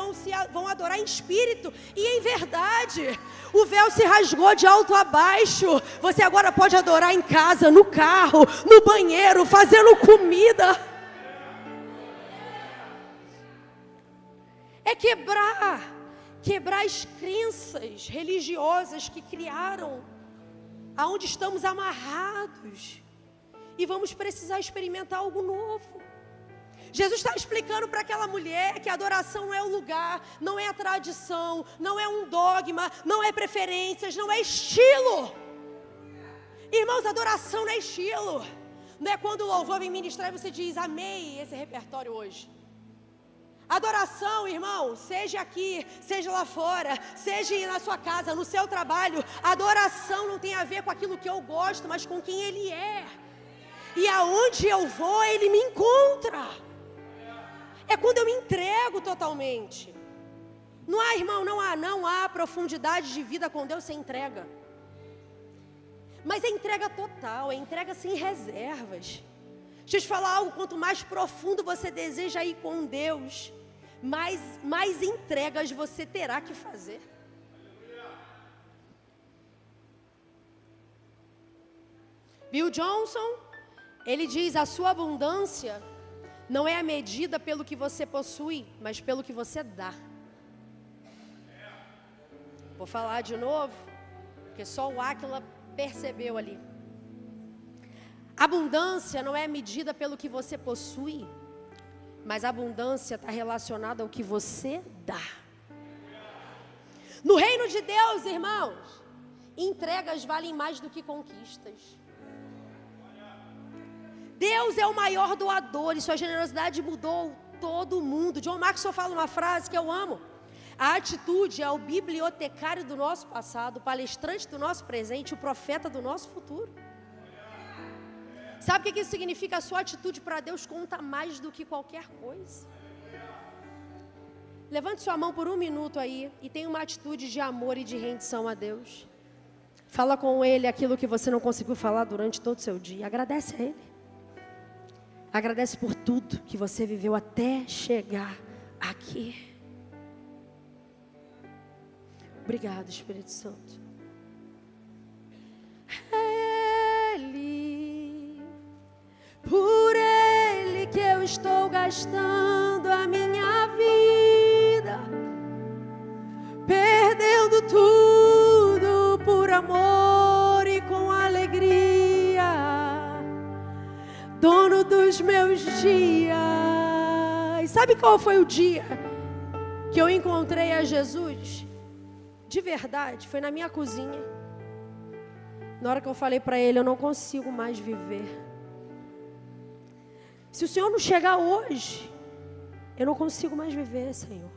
vão adorar em espírito e em verdade. O véu se rasgou de alto a baixo. Você agora pode adorar em casa, no carro, no banheiro, fazendo comida. É quebrar as crenças religiosas que criaram, aonde estamos amarrados. E vamos precisar experimentar algo novo. Jesus está explicando para aquela mulher que a adoração não é o lugar, não é a tradição, não é um dogma, não é preferências, não é estilo. Irmãos, adoração não é estilo. Não é quando o louvor vem ministrar e você diz, amei esse repertório hoje. Adoração, irmão, seja aqui, seja lá fora, seja na sua casa, no seu trabalho. Adoração não tem a ver com aquilo que eu gosto, mas com quem Ele é. E aonde eu vou, Ele me encontra. É quando eu me entrego totalmente. Não há, irmão, não há profundidade de vida com Deus sem entrega. Mas é entrega total, é entrega sem reservas. Deixa eu te falar algo, quanto mais profundo você deseja ir com Deus, mais entregas você terá que fazer. Bill Johnson, ele diz, a sua abundância não é a medida pelo que você possui, mas pelo que você dá. Vou falar de novo, porque só o Áquila percebeu ali. Abundância não é medida pelo que você possui, mas a abundância está relacionada ao que você dá. No reino de Deus, irmãos, entregas valem mais do que conquistas. Deus é o maior doador e sua generosidade mudou todo mundo. John Maxwell fala uma frase que eu amo. A atitude é o bibliotecário do nosso passado, o palestrante do nosso presente, o profeta do nosso futuro. Sabe o que isso significa? A sua atitude para Deus conta mais do que qualquer coisa. Levante sua mão por um minuto aí e tenha uma atitude de amor e de rendição a Deus. Fala com Ele aquilo que você não conseguiu falar durante todo o seu dia. Agradece a Ele. Agradece por tudo que você viveu até chegar aqui. Obrigado, Espírito Santo. Por Ele que eu estou gastando a minha vida, perdendo tudo por amor e com alegria, dono dos meus dias. Sabe qual foi o dia que eu encontrei a Jesus? De verdade, foi na minha cozinha. Na hora que eu falei para Ele, eu não consigo mais viver. Se o Senhor não chegar hoje, eu não consigo mais viver, Senhor.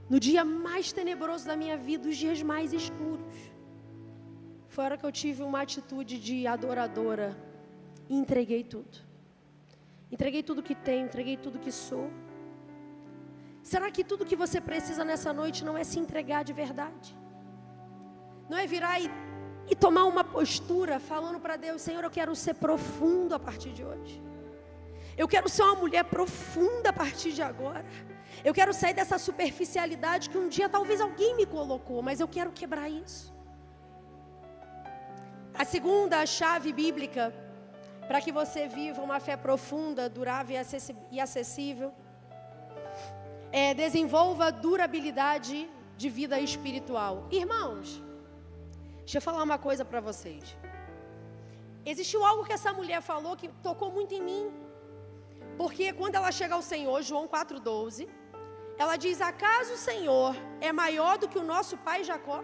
No dia mais tenebroso da minha vida, os dias mais escuros, foi a hora que eu tive uma atitude de adoradora e entreguei tudo. Entreguei tudo que tenho, entreguei tudo que sou. Será que tudo que você precisa nessa noite não é se entregar de verdade? Não é virar e tomar uma postura falando para Deus, Senhor, eu quero ser profundo a partir de hoje. Eu quero ser uma mulher profunda a partir de agora. Eu quero sair dessa superficialidade que um dia talvez alguém me colocou, mas eu quero quebrar isso. A segunda chave bíblica para que você viva uma fé profunda, durável e acessível é desenvolva durabilidade de vida espiritual. Irmãos, deixa eu falar uma coisa para vocês. Existiu algo que essa mulher falou que tocou muito em mim. Porque quando ela chega ao Senhor, João 4,12, ela diz, acaso o Senhor é maior do que o nosso pai Jacó?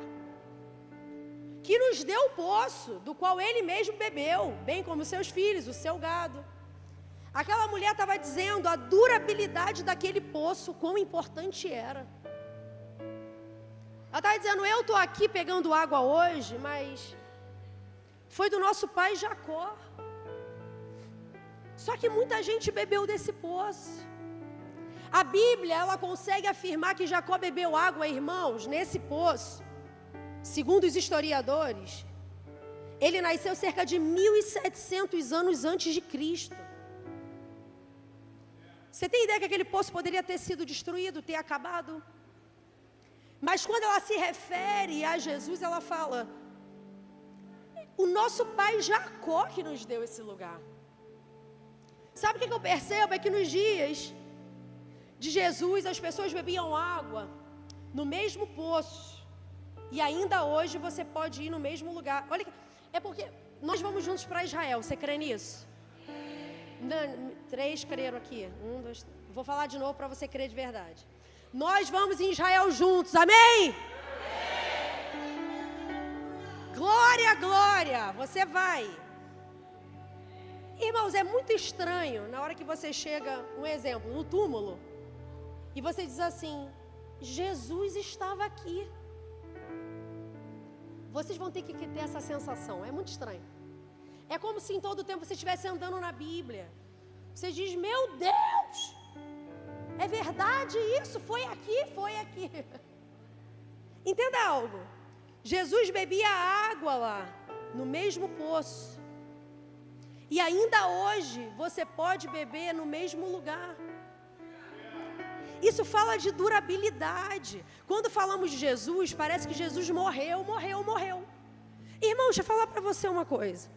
Que nos deu o poço, do qual ele mesmo bebeu, bem como seus filhos, o seu gado. Aquela mulher estava dizendo a durabilidade daquele poço, quão importante era. Ela estava dizendo, eu estou aqui pegando água hoje, mas foi do nosso pai Jacó. Só que muita gente bebeu desse poço. A Bíblia, ela consegue afirmar que Jacó bebeu água, irmãos, nesse poço. Segundo os historiadores, ele nasceu cerca de 1.700 anos antes de Cristo. Você tem ideia que aquele poço poderia ter sido destruído, ter acabado? Mas quando ela se refere a Jesus, ela fala: o nosso pai Jacó que nos deu esse lugar. Sabe o que eu percebo? É que nos dias de Jesus, as pessoas bebiam água no mesmo poço. E ainda hoje você pode ir no mesmo lugar. Olha, é porque nós vamos juntos para Israel. Você crê nisso? 3 creram aqui. 1, 2, 3. Vou falar de novo para você crer de verdade. Nós vamos em Israel juntos. Amém? Glória, glória. Você vai. Irmãos, é muito estranho na hora que você chega, um exemplo, no túmulo, e você diz assim: Jesus estava aqui. Vocês vão ter que ter essa sensação. É muito estranho. É como se em todo tempo você estivesse andando na Bíblia. Você diz: meu Deus, é verdade isso? Foi aqui, foi aqui. Entenda algo. Jesus bebia água lá, no mesmo poço. E ainda hoje você pode beber no mesmo lugar. Isso fala de durabilidade. Quando falamos de Jesus, parece que Jesus morreu. Irmão, deixa eu falar para você uma coisa.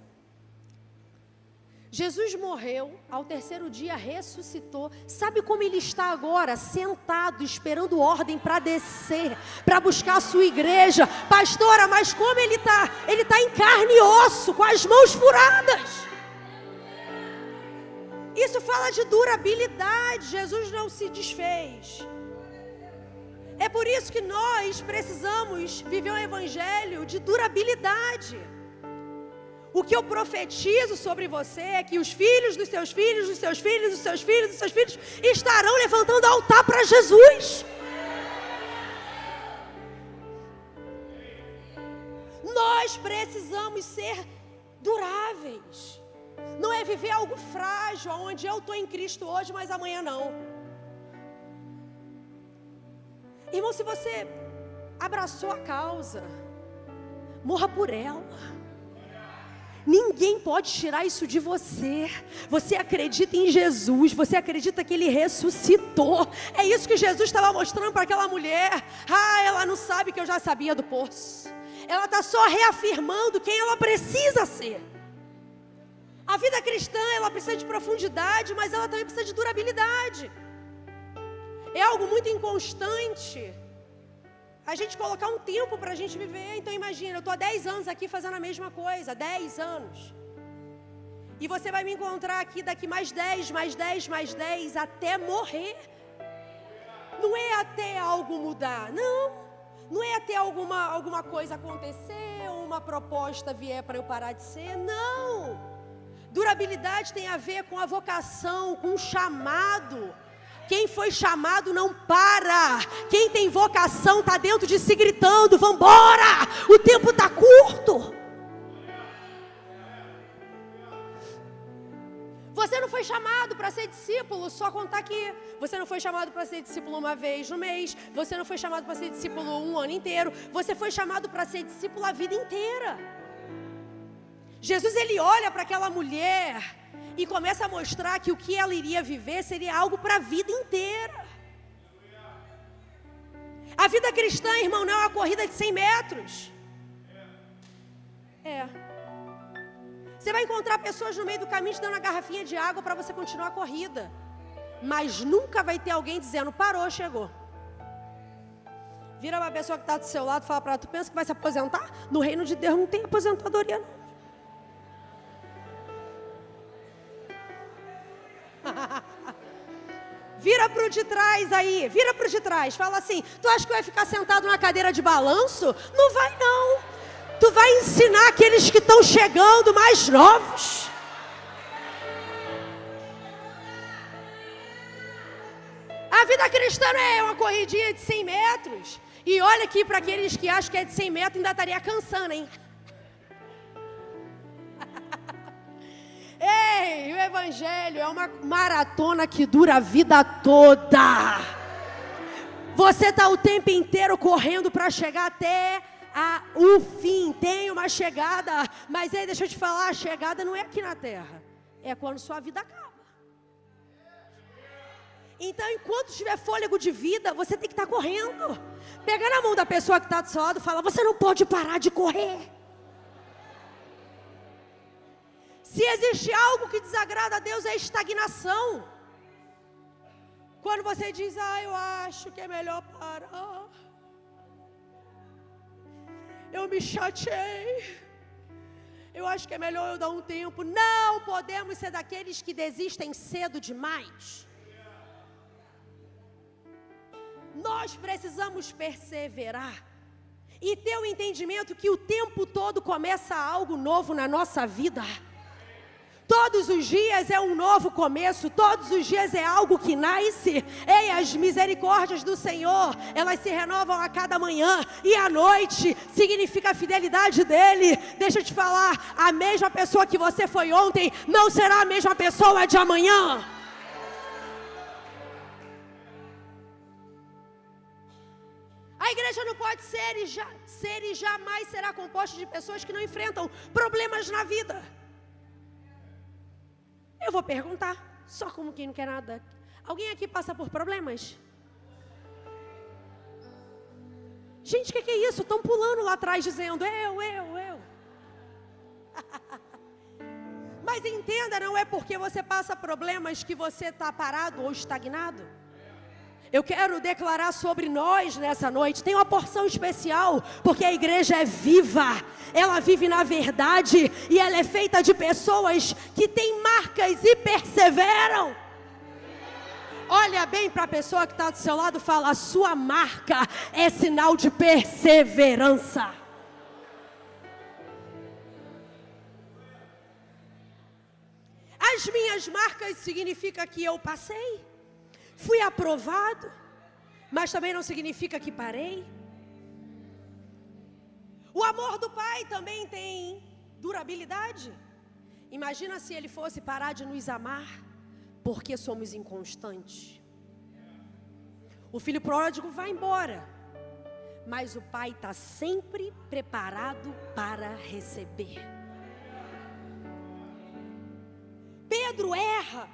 Jesus morreu, ao 3º dia ressuscitou. Sabe como ele está agora? Sentado, esperando ordem para descer, para buscar a sua igreja. Pastora, mas como ele está? Ele está em carne e osso, com as mãos furadas. Isso fala de durabilidade. Jesus não se desfez. É por isso que nós precisamos viver um evangelho de durabilidade. O que eu profetizo sobre você é que os filhos dos seus filhos, dos seus filhos, dos seus filhos, dos seus filhos estarão levantando altar para Jesus. Nós precisamos ser duráveis. Não é viver algo frágil, onde eu estou em Cristo hoje, mas amanhã não. Irmão, se você abraçou a causa, morra por ela. Ninguém pode tirar isso de você. Você acredita em Jesus, você acredita que Ele ressuscitou. É isso que Jesus estava mostrando para aquela mulher. Ela não sabe que eu já sabia do poço. Ela está só reafirmando quem ela precisa ser. A vida cristã, ela precisa de profundidade, mas ela também precisa de durabilidade. É algo muito inconstante a gente colocar um tempo para a gente viver. Então imagina, eu estou há 10 anos aqui fazendo a mesma coisa, 10 anos. E você vai me encontrar aqui daqui mais 10, mais 10, mais 10, até morrer. Não é até algo mudar, não é até alguma coisa acontecer, ou uma proposta vier para eu parar de ser, não. Durabilidade tem a ver com a vocação, com o chamado. Quem foi chamado não para. Quem tem vocação está dentro de si gritando: vambora, o tempo está curto. Você não foi chamado para ser discípulo só quando está aqui. Você não foi chamado para ser discípulo uma vez no mês. Você não foi chamado para ser discípulo um ano inteiro. Você foi chamado para ser discípulo a vida inteira. Jesus, ele olha para aquela mulher e começa a mostrar que o que ela iria viver seria algo para a vida inteira. A vida cristã, irmão, não é uma corrida de 100 metros. Você vai encontrar pessoas no meio do caminho te dando uma garrafinha de água para você continuar a corrida. Mas nunca vai ter alguém dizendo: parou, chegou. Vira uma pessoa que está do seu lado e fala para ela: tu pensa que vai se aposentar? No reino de Deus não tem aposentadoria, não. Vira para o de trás aí, vira para o de trás. Fala assim: tu acha que vai ficar sentado na cadeira de balanço? Não vai não. Tu vai ensinar aqueles que estão chegando mais novos. A vida cristã não é uma corridinha de 100 metros. E olha aqui para aqueles que acham que é de 100 metros, ainda estaria cansando, hein? Ei, o evangelho é uma maratona que dura a vida toda. Você está o tempo inteiro correndo para chegar até o fim. Tem uma chegada, mas aí deixa eu te falar, a chegada não é aqui na terra. É quando sua vida acaba. Então, enquanto tiver fôlego de vida, você tem que estar correndo. Pega na mão da pessoa que está do seu lado e fala: você não pode parar de correr. Se existe algo que desagrada a Deus, é a estagnação. Quando você diz: eu acho que é melhor parar, eu me chateei, eu acho que é melhor eu dar um tempo. Não podemos ser daqueles que desistem cedo demais. Nós precisamos perseverar e ter o entendimento que o tempo todo começa algo novo na nossa vida. Todos os dias é um novo começo, todos os dias é algo que nasce. Ei, as misericórdias do Senhor, elas se renovam a cada manhã, e a noite significa a fidelidade dEle. Deixa eu te falar, a mesma pessoa que você foi ontem, não será a mesma pessoa de amanhã. A igreja não pode ser e jamais será composta de pessoas que não enfrentam problemas na vida. Eu vou perguntar, só como quem não quer nada. Alguém aqui passa por problemas? Gente, o que é isso? Estão pulando lá atrás dizendo: eu. Mas entenda, não é porque você passa problemas que você está parado ou estagnado. Eu quero declarar sobre nós nessa noite, tem uma porção especial, porque a igreja é viva, ela vive na verdade, e ela é feita de pessoas que têm marcas e perseveram. Olha bem para a pessoa que está do seu lado e fala: a sua marca é sinal de perseverança. As minhas marcas significa que eu passei. Fui aprovado, mas também não significa que parei. O amor do Pai também tem durabilidade. Imagina se Ele fosse parar de nos amar, porque somos inconstantes. O filho pródigo vai embora, mas o Pai está sempre preparado para receber. Pedro erra,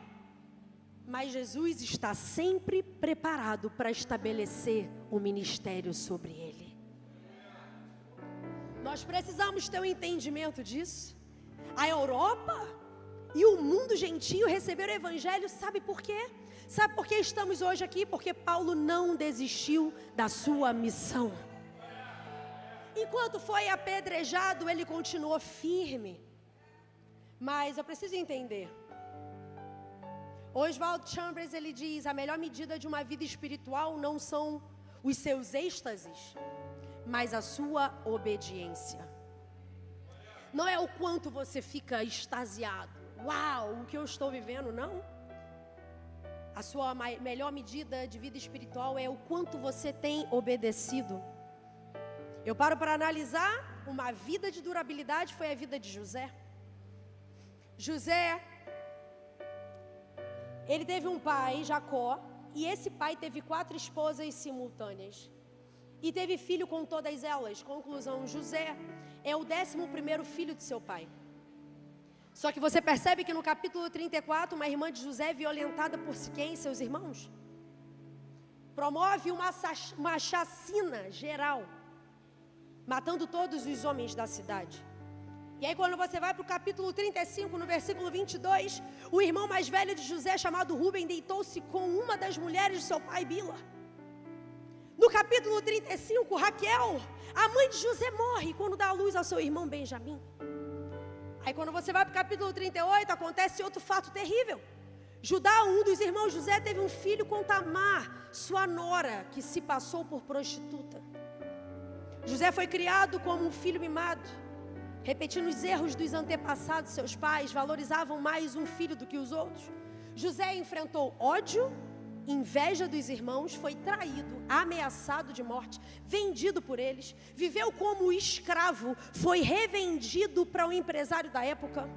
mas Jesus está sempre preparado para estabelecer o ministério sobre ele. Nós precisamos ter um entendimento disso. A Europa e o mundo gentio receberam o evangelho, sabe por quê? Sabe por que estamos hoje aqui? Porque Paulo não desistiu da sua missão. Enquanto foi apedrejado, ele continuou firme. Mas eu preciso entender. Oswald Chambers, ele diz: a melhor medida de uma vida espiritual não são os seus êxtases, mas a sua obediência. Não é o quanto você fica extasiado. Uau, o que eu estou vivendo, não. A sua melhor medida de vida espiritual é o quanto você tem obedecido. Eu paro para analisar, uma vida de durabilidade foi a vida de José. José, ele teve um pai, Jacó, e esse pai teve 4 esposas simultâneas. E teve filho com todas elas. Conclusão, José é o 11º filho de seu pai. Só que você percebe que no capítulo 34, uma irmã de José é violentada por Siquém e seus irmãos. Promove uma chacina geral, matando todos os homens da cidade. E aí quando você vai para o capítulo 35, no versículo 22, o irmão mais velho de José, chamado Rubem, deitou-se com uma das mulheres de seu pai, Bila. No capítulo 35, Raquel, a mãe de José, morre quando dá à luz ao seu irmão Benjamim. Aí quando você vai para o capítulo 38, acontece outro fato terrível. Judá, um dos irmãos de José, teve um filho com Tamar, sua nora, que se passou por prostituta. José foi criado como um filho mimado, repetindo os erros dos antepassados. Seus pais valorizavam mais um filho do que os outros. José enfrentou ódio, inveja dos irmãos, foi traído, ameaçado de morte, vendido por eles, viveu como escravo, foi revendido para um empresário da época.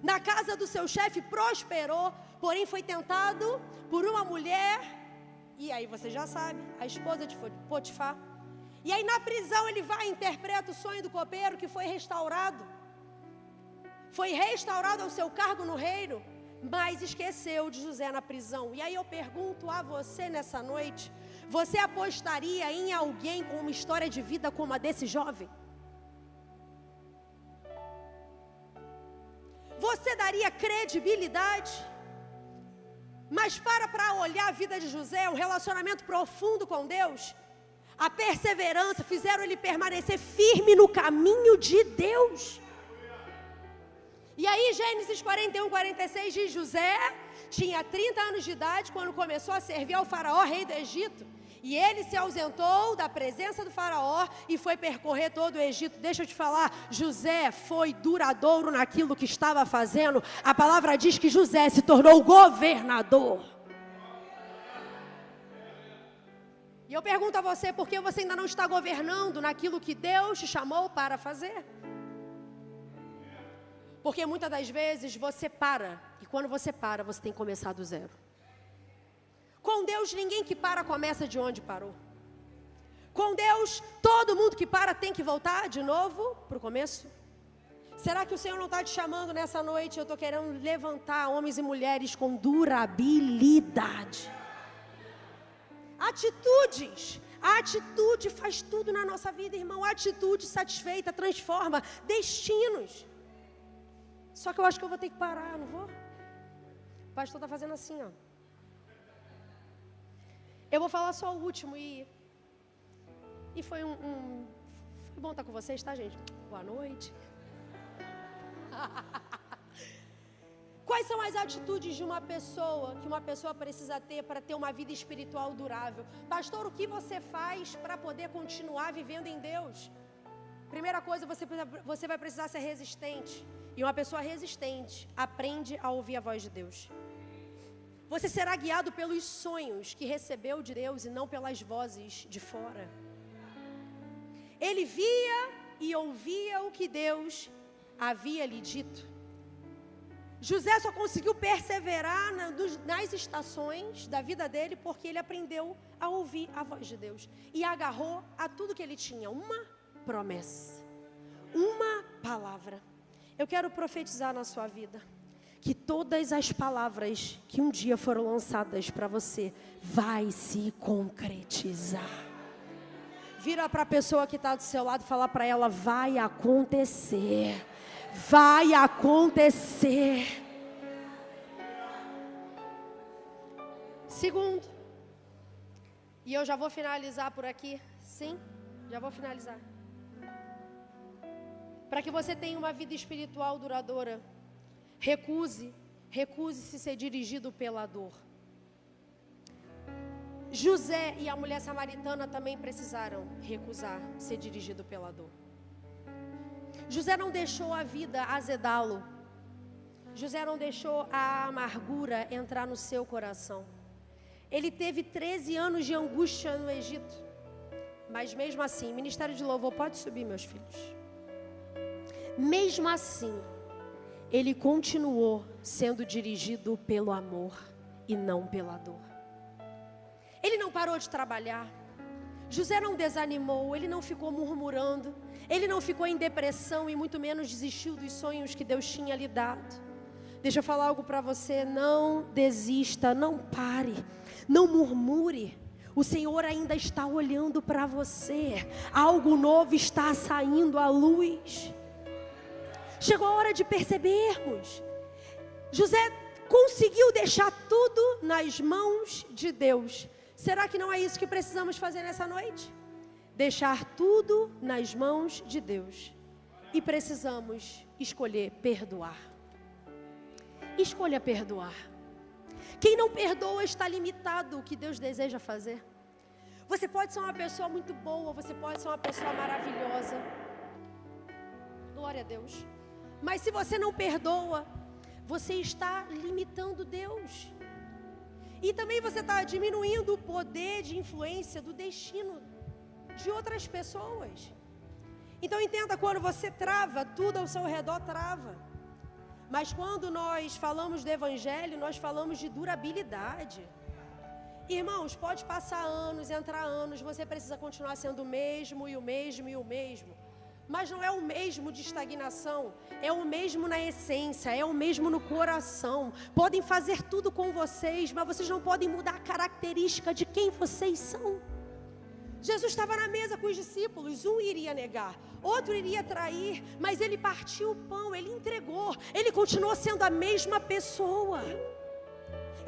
Na casa do seu chefe prosperou, porém foi tentado por uma mulher, e aí você já sabe, a esposa de Potifar. E aí na prisão ele vai e interpreta o sonho do copeiro, que foi restaurado. Foi restaurado ao seu cargo no reino. mas esqueceu de José na prisão. E aí eu pergunto a você nessa noite, você apostaria em alguém com uma história de vida como a desse jovem? Você daria credibilidade? Mas para olhar a vida de José, um relacionamento profundo com Deus, a perseverança, fizeram ele permanecer firme no caminho de Deus. E aí Gênesis 41, 46 diz, José tinha 30 anos de idade quando começou a servir ao faraó, rei do Egito. E ele se ausentou da presença do faraó e foi percorrer todo o Egito. Deixa eu te falar, José foi duradouro naquilo que estava fazendo. A palavra diz que José se tornou governador. E eu pergunto a você, por que você ainda não está governando naquilo que Deus te chamou para fazer? Porque muitas das vezes você para, e quando você para, você tem que começar do zero. Com Deus, ninguém que para começa de onde parou. Com Deus, todo mundo que para tem que voltar de novo para o começo. Será que o Senhor não está te chamando nessa noite? Eu estou querendo levantar homens e mulheres com durabilidade. Atitudes. A atitude faz tudo na nossa vida, irmão. A atitude satisfeita transforma destinos. Só que eu acho que eu vou ter que parar, não vou? O pastor está fazendo assim, ó. Eu vou falar só o último e foi foi bom estar com vocês, tá, gente? Boa noite. Quais são as atitudes de uma pessoa que uma pessoa precisa ter para ter uma vida espiritual durável? Pastor, o que você faz para poder continuar vivendo em Deus? Primeira coisa, você vai precisar ser resistente. E uma pessoa resistente aprende a ouvir a voz de Deus. Você será guiado pelos sonhos que recebeu de Deus e não pelas vozes de fora. Ele via e ouvia o que Deus havia lhe dito. José só conseguiu perseverar nas estações da vida dele porque ele aprendeu a ouvir a voz de Deus. E agarrou a tudo que ele tinha, uma promessa, uma palavra. Eu quero profetizar na sua vida que todas as palavras que um dia foram lançadas para você vai se concretizar. Vira para a pessoa que está do seu lado e fala para ela, vai acontecer. Vai acontecer. Segundo, e eu já vou finalizar por aqui, sim, já vou finalizar. Para que você tenha uma vida espiritual duradoura, recuse-se ser dirigido pela dor. José e a mulher samaritana também precisaram recusar ser dirigido pela dor. José não deixou a vida azedá-lo. José não deixou a amargura entrar no seu coração. Ele teve 13 anos de angústia no Egito. Mas mesmo assim, Ministério de Louvor, pode subir, meus filhos. Mesmo assim, ele continuou sendo dirigido pelo amor e não pela dor. Ele não parou de trabalhar. José não desanimou, ele não ficou murmurando, ele não ficou em depressão e muito menos desistiu dos sonhos que Deus tinha lhe dado. Deixa eu falar algo para você, não desista, não pare, não murmure. O Senhor ainda está olhando para você, algo novo está saindo à luz. Chegou a hora de percebermos. José conseguiu deixar tudo nas mãos de Deus. Será que não é isso que precisamos fazer nessa noite? Deixar tudo nas mãos de Deus. E precisamos escolher perdoar. Escolha perdoar. Quem não perdoa está limitado ao que Deus deseja fazer. Você pode ser uma pessoa muito boa, você pode ser uma pessoa maravilhosa. Glória a Deus. Mas se você não perdoa, você está limitando Deus. E também você está diminuindo o poder de influência do destino de outras pessoas. Então entenda, quando você trava, tudo ao seu redor trava. Mas quando nós falamos do Evangelho, nós falamos de durabilidade. Irmãos, pode passar anos, entrar anos, você precisa continuar sendo o mesmo e o mesmo e o mesmo. mas não é o mesmo de estagnação, é o mesmo na essência, é o mesmo no coração. Podem fazer tudo com vocês, mas vocês não podem mudar a característica de quem vocês são. Jesus estava na mesa com os discípulos, um iria negar, outro iria trair, mas ele partiu o pão, ele entregou, ele continuou sendo a mesma pessoa.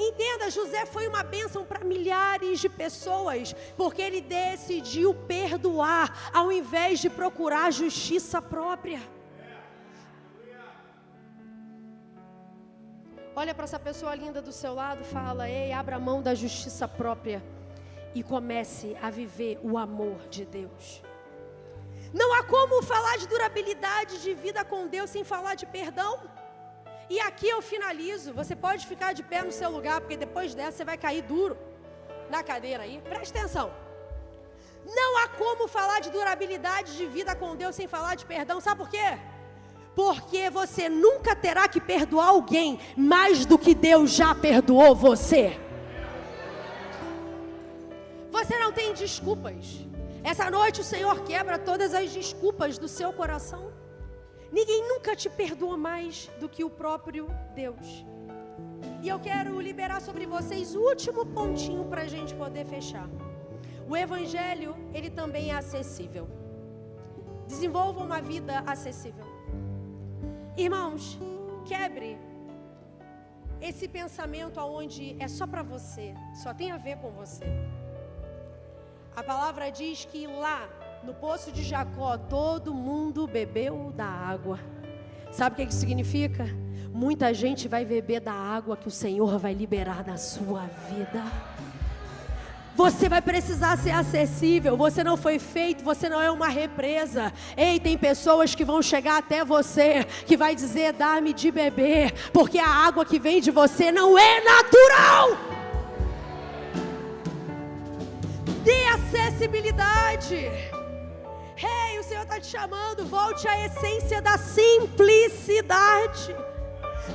Entenda, José foi uma bênção para milhares de pessoas, porque ele decidiu perdoar, ao invés de procurar justiça própria. Olha para essa pessoa linda do seu lado, fala: ei, abra mão da justiça própria e comece a viver o amor de Deus. Não há como falar de durabilidade de vida com Deus sem falar de perdão. E aqui eu finalizo. Você pode ficar de pé no seu lugar, porque depois dessa você vai cair duro na cadeira aí. Preste atenção. Não há como falar de durabilidade de vida com Deus sem falar de perdão. Sabe por quê? Porque você nunca terá que perdoar alguém mais do que Deus já perdoou você. Você não tem desculpas. Essa noite o Senhor quebra todas as desculpas do seu coração. Ninguém nunca te perdoa mais do que o próprio Deus. E eu quero liberar sobre vocês o último pontinho para a gente poder fechar. O Evangelho, ele também é acessível. Desenvolva uma vida acessível. Irmãos, quebre esse pensamento onde é só para você, só tem a ver com você. A palavra diz que lá no poço de Jacó todo mundo bebeu da água. Sabe o que isso significa? Muita gente vai beber da água que o Senhor vai liberar na sua vida. Você vai precisar ser acessível. Você não foi feito, você não é uma represa. Ei, tem pessoas que vão chegar até você, que vai dizer: dá-me de beber, porque a água que vem de você não é natural. Dê acessibilidade. Ei, o Senhor está te chamando. Volte à essência da simplicidade.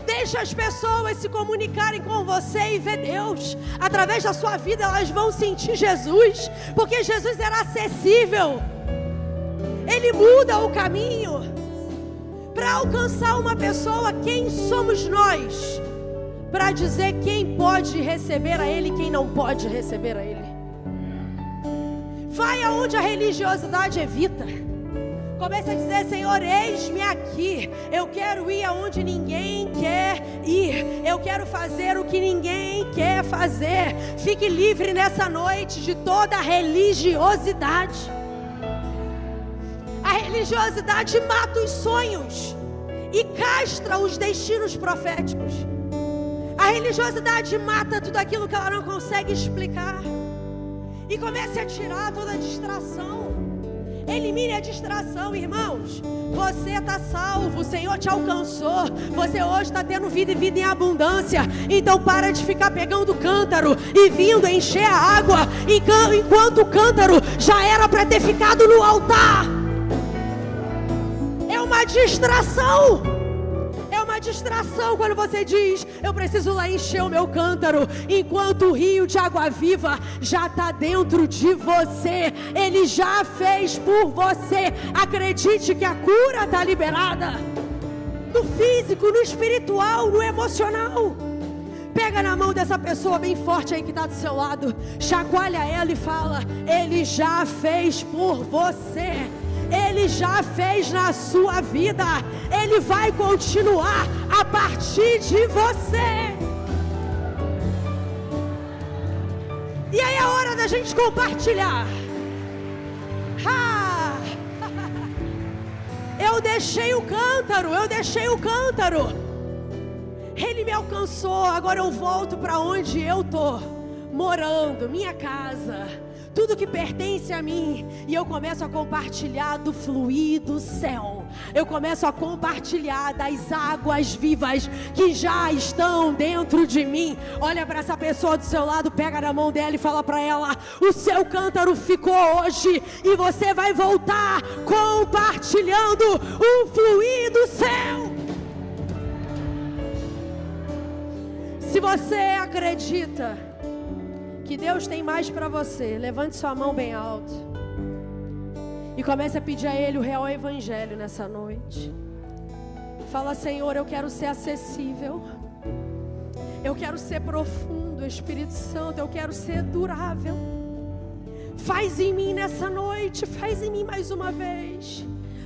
Deixa as pessoas se comunicarem com você e ver Deus. Através da sua vida elas vão sentir Jesus, porque Jesus era acessível. Ele muda o caminho. Para alcançar uma pessoa, quem somos nós? Para dizer quem pode receber a Ele e quem não pode receber a Ele. Vai aonde a religiosidade evita. Comece a dizer: Senhor, eis-me aqui. Eu quero ir aonde ninguém quer ir. Eu quero fazer o que ninguém quer fazer. Fique livre nessa noite de toda a religiosidade. A religiosidade mata os sonhos e castra os destinos proféticos. A religiosidade mata tudo aquilo que ela não consegue explicar. E comece a tirar toda a distração. Elimine a distração, irmãos. Você está salvo, o Senhor te alcançou. Você hoje está tendo vida e vida em abundância. Então para de ficar pegando o cântaro e vindo encher a água, enquanto o cântaro já era para ter ficado no altar. É uma distração. Distração quando você diz: eu preciso lá encher o meu cântaro, enquanto o rio de água viva já está dentro de você. Ele já fez por você. Acredite que a cura está liberada no físico, no espiritual, no emocional. Pega na mão dessa pessoa bem forte aí que está do seu lado, chacoalha ela e fala: Ele já fez por você. Ele já fez na sua vida. Ele vai continuar a partir de você. E aí é hora da gente compartilhar. Eu deixei o cântaro. Ele me alcançou. Agora eu volto para onde eu estou morando, minha casa, tudo que pertence a mim, e eu começo a compartilhar do fluir do céu. Eu começo a compartilhar das águas vivas que já estão dentro de mim. Olha para essa pessoa do seu lado, pega na mão dela e fala para ela: o seu cântaro ficou hoje e você vai voltar compartilhando o fluir do céu. Se você acredita que Deus tem mais para você, levante sua mão bem alto. E comece a pedir a Ele o real evangelho nessa noite. Fala: Senhor, eu quero ser acessível. Eu quero ser profundo, Espírito Santo. Eu quero ser durável. Faz em mim nessa noite. Faz em mim mais uma vez.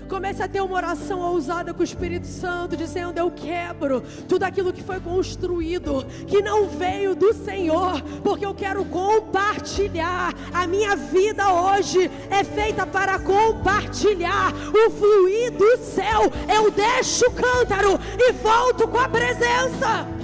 Comece a ter uma oração ousada com o Espírito Santo, dizendo: eu quebro tudo aquilo que foi construído, que não veio do Senhor, porque eu quero compartilhar. A minha vida hoje é feita para compartilhar o fluir do céu. Eu deixo o cântaro e volto com a presença.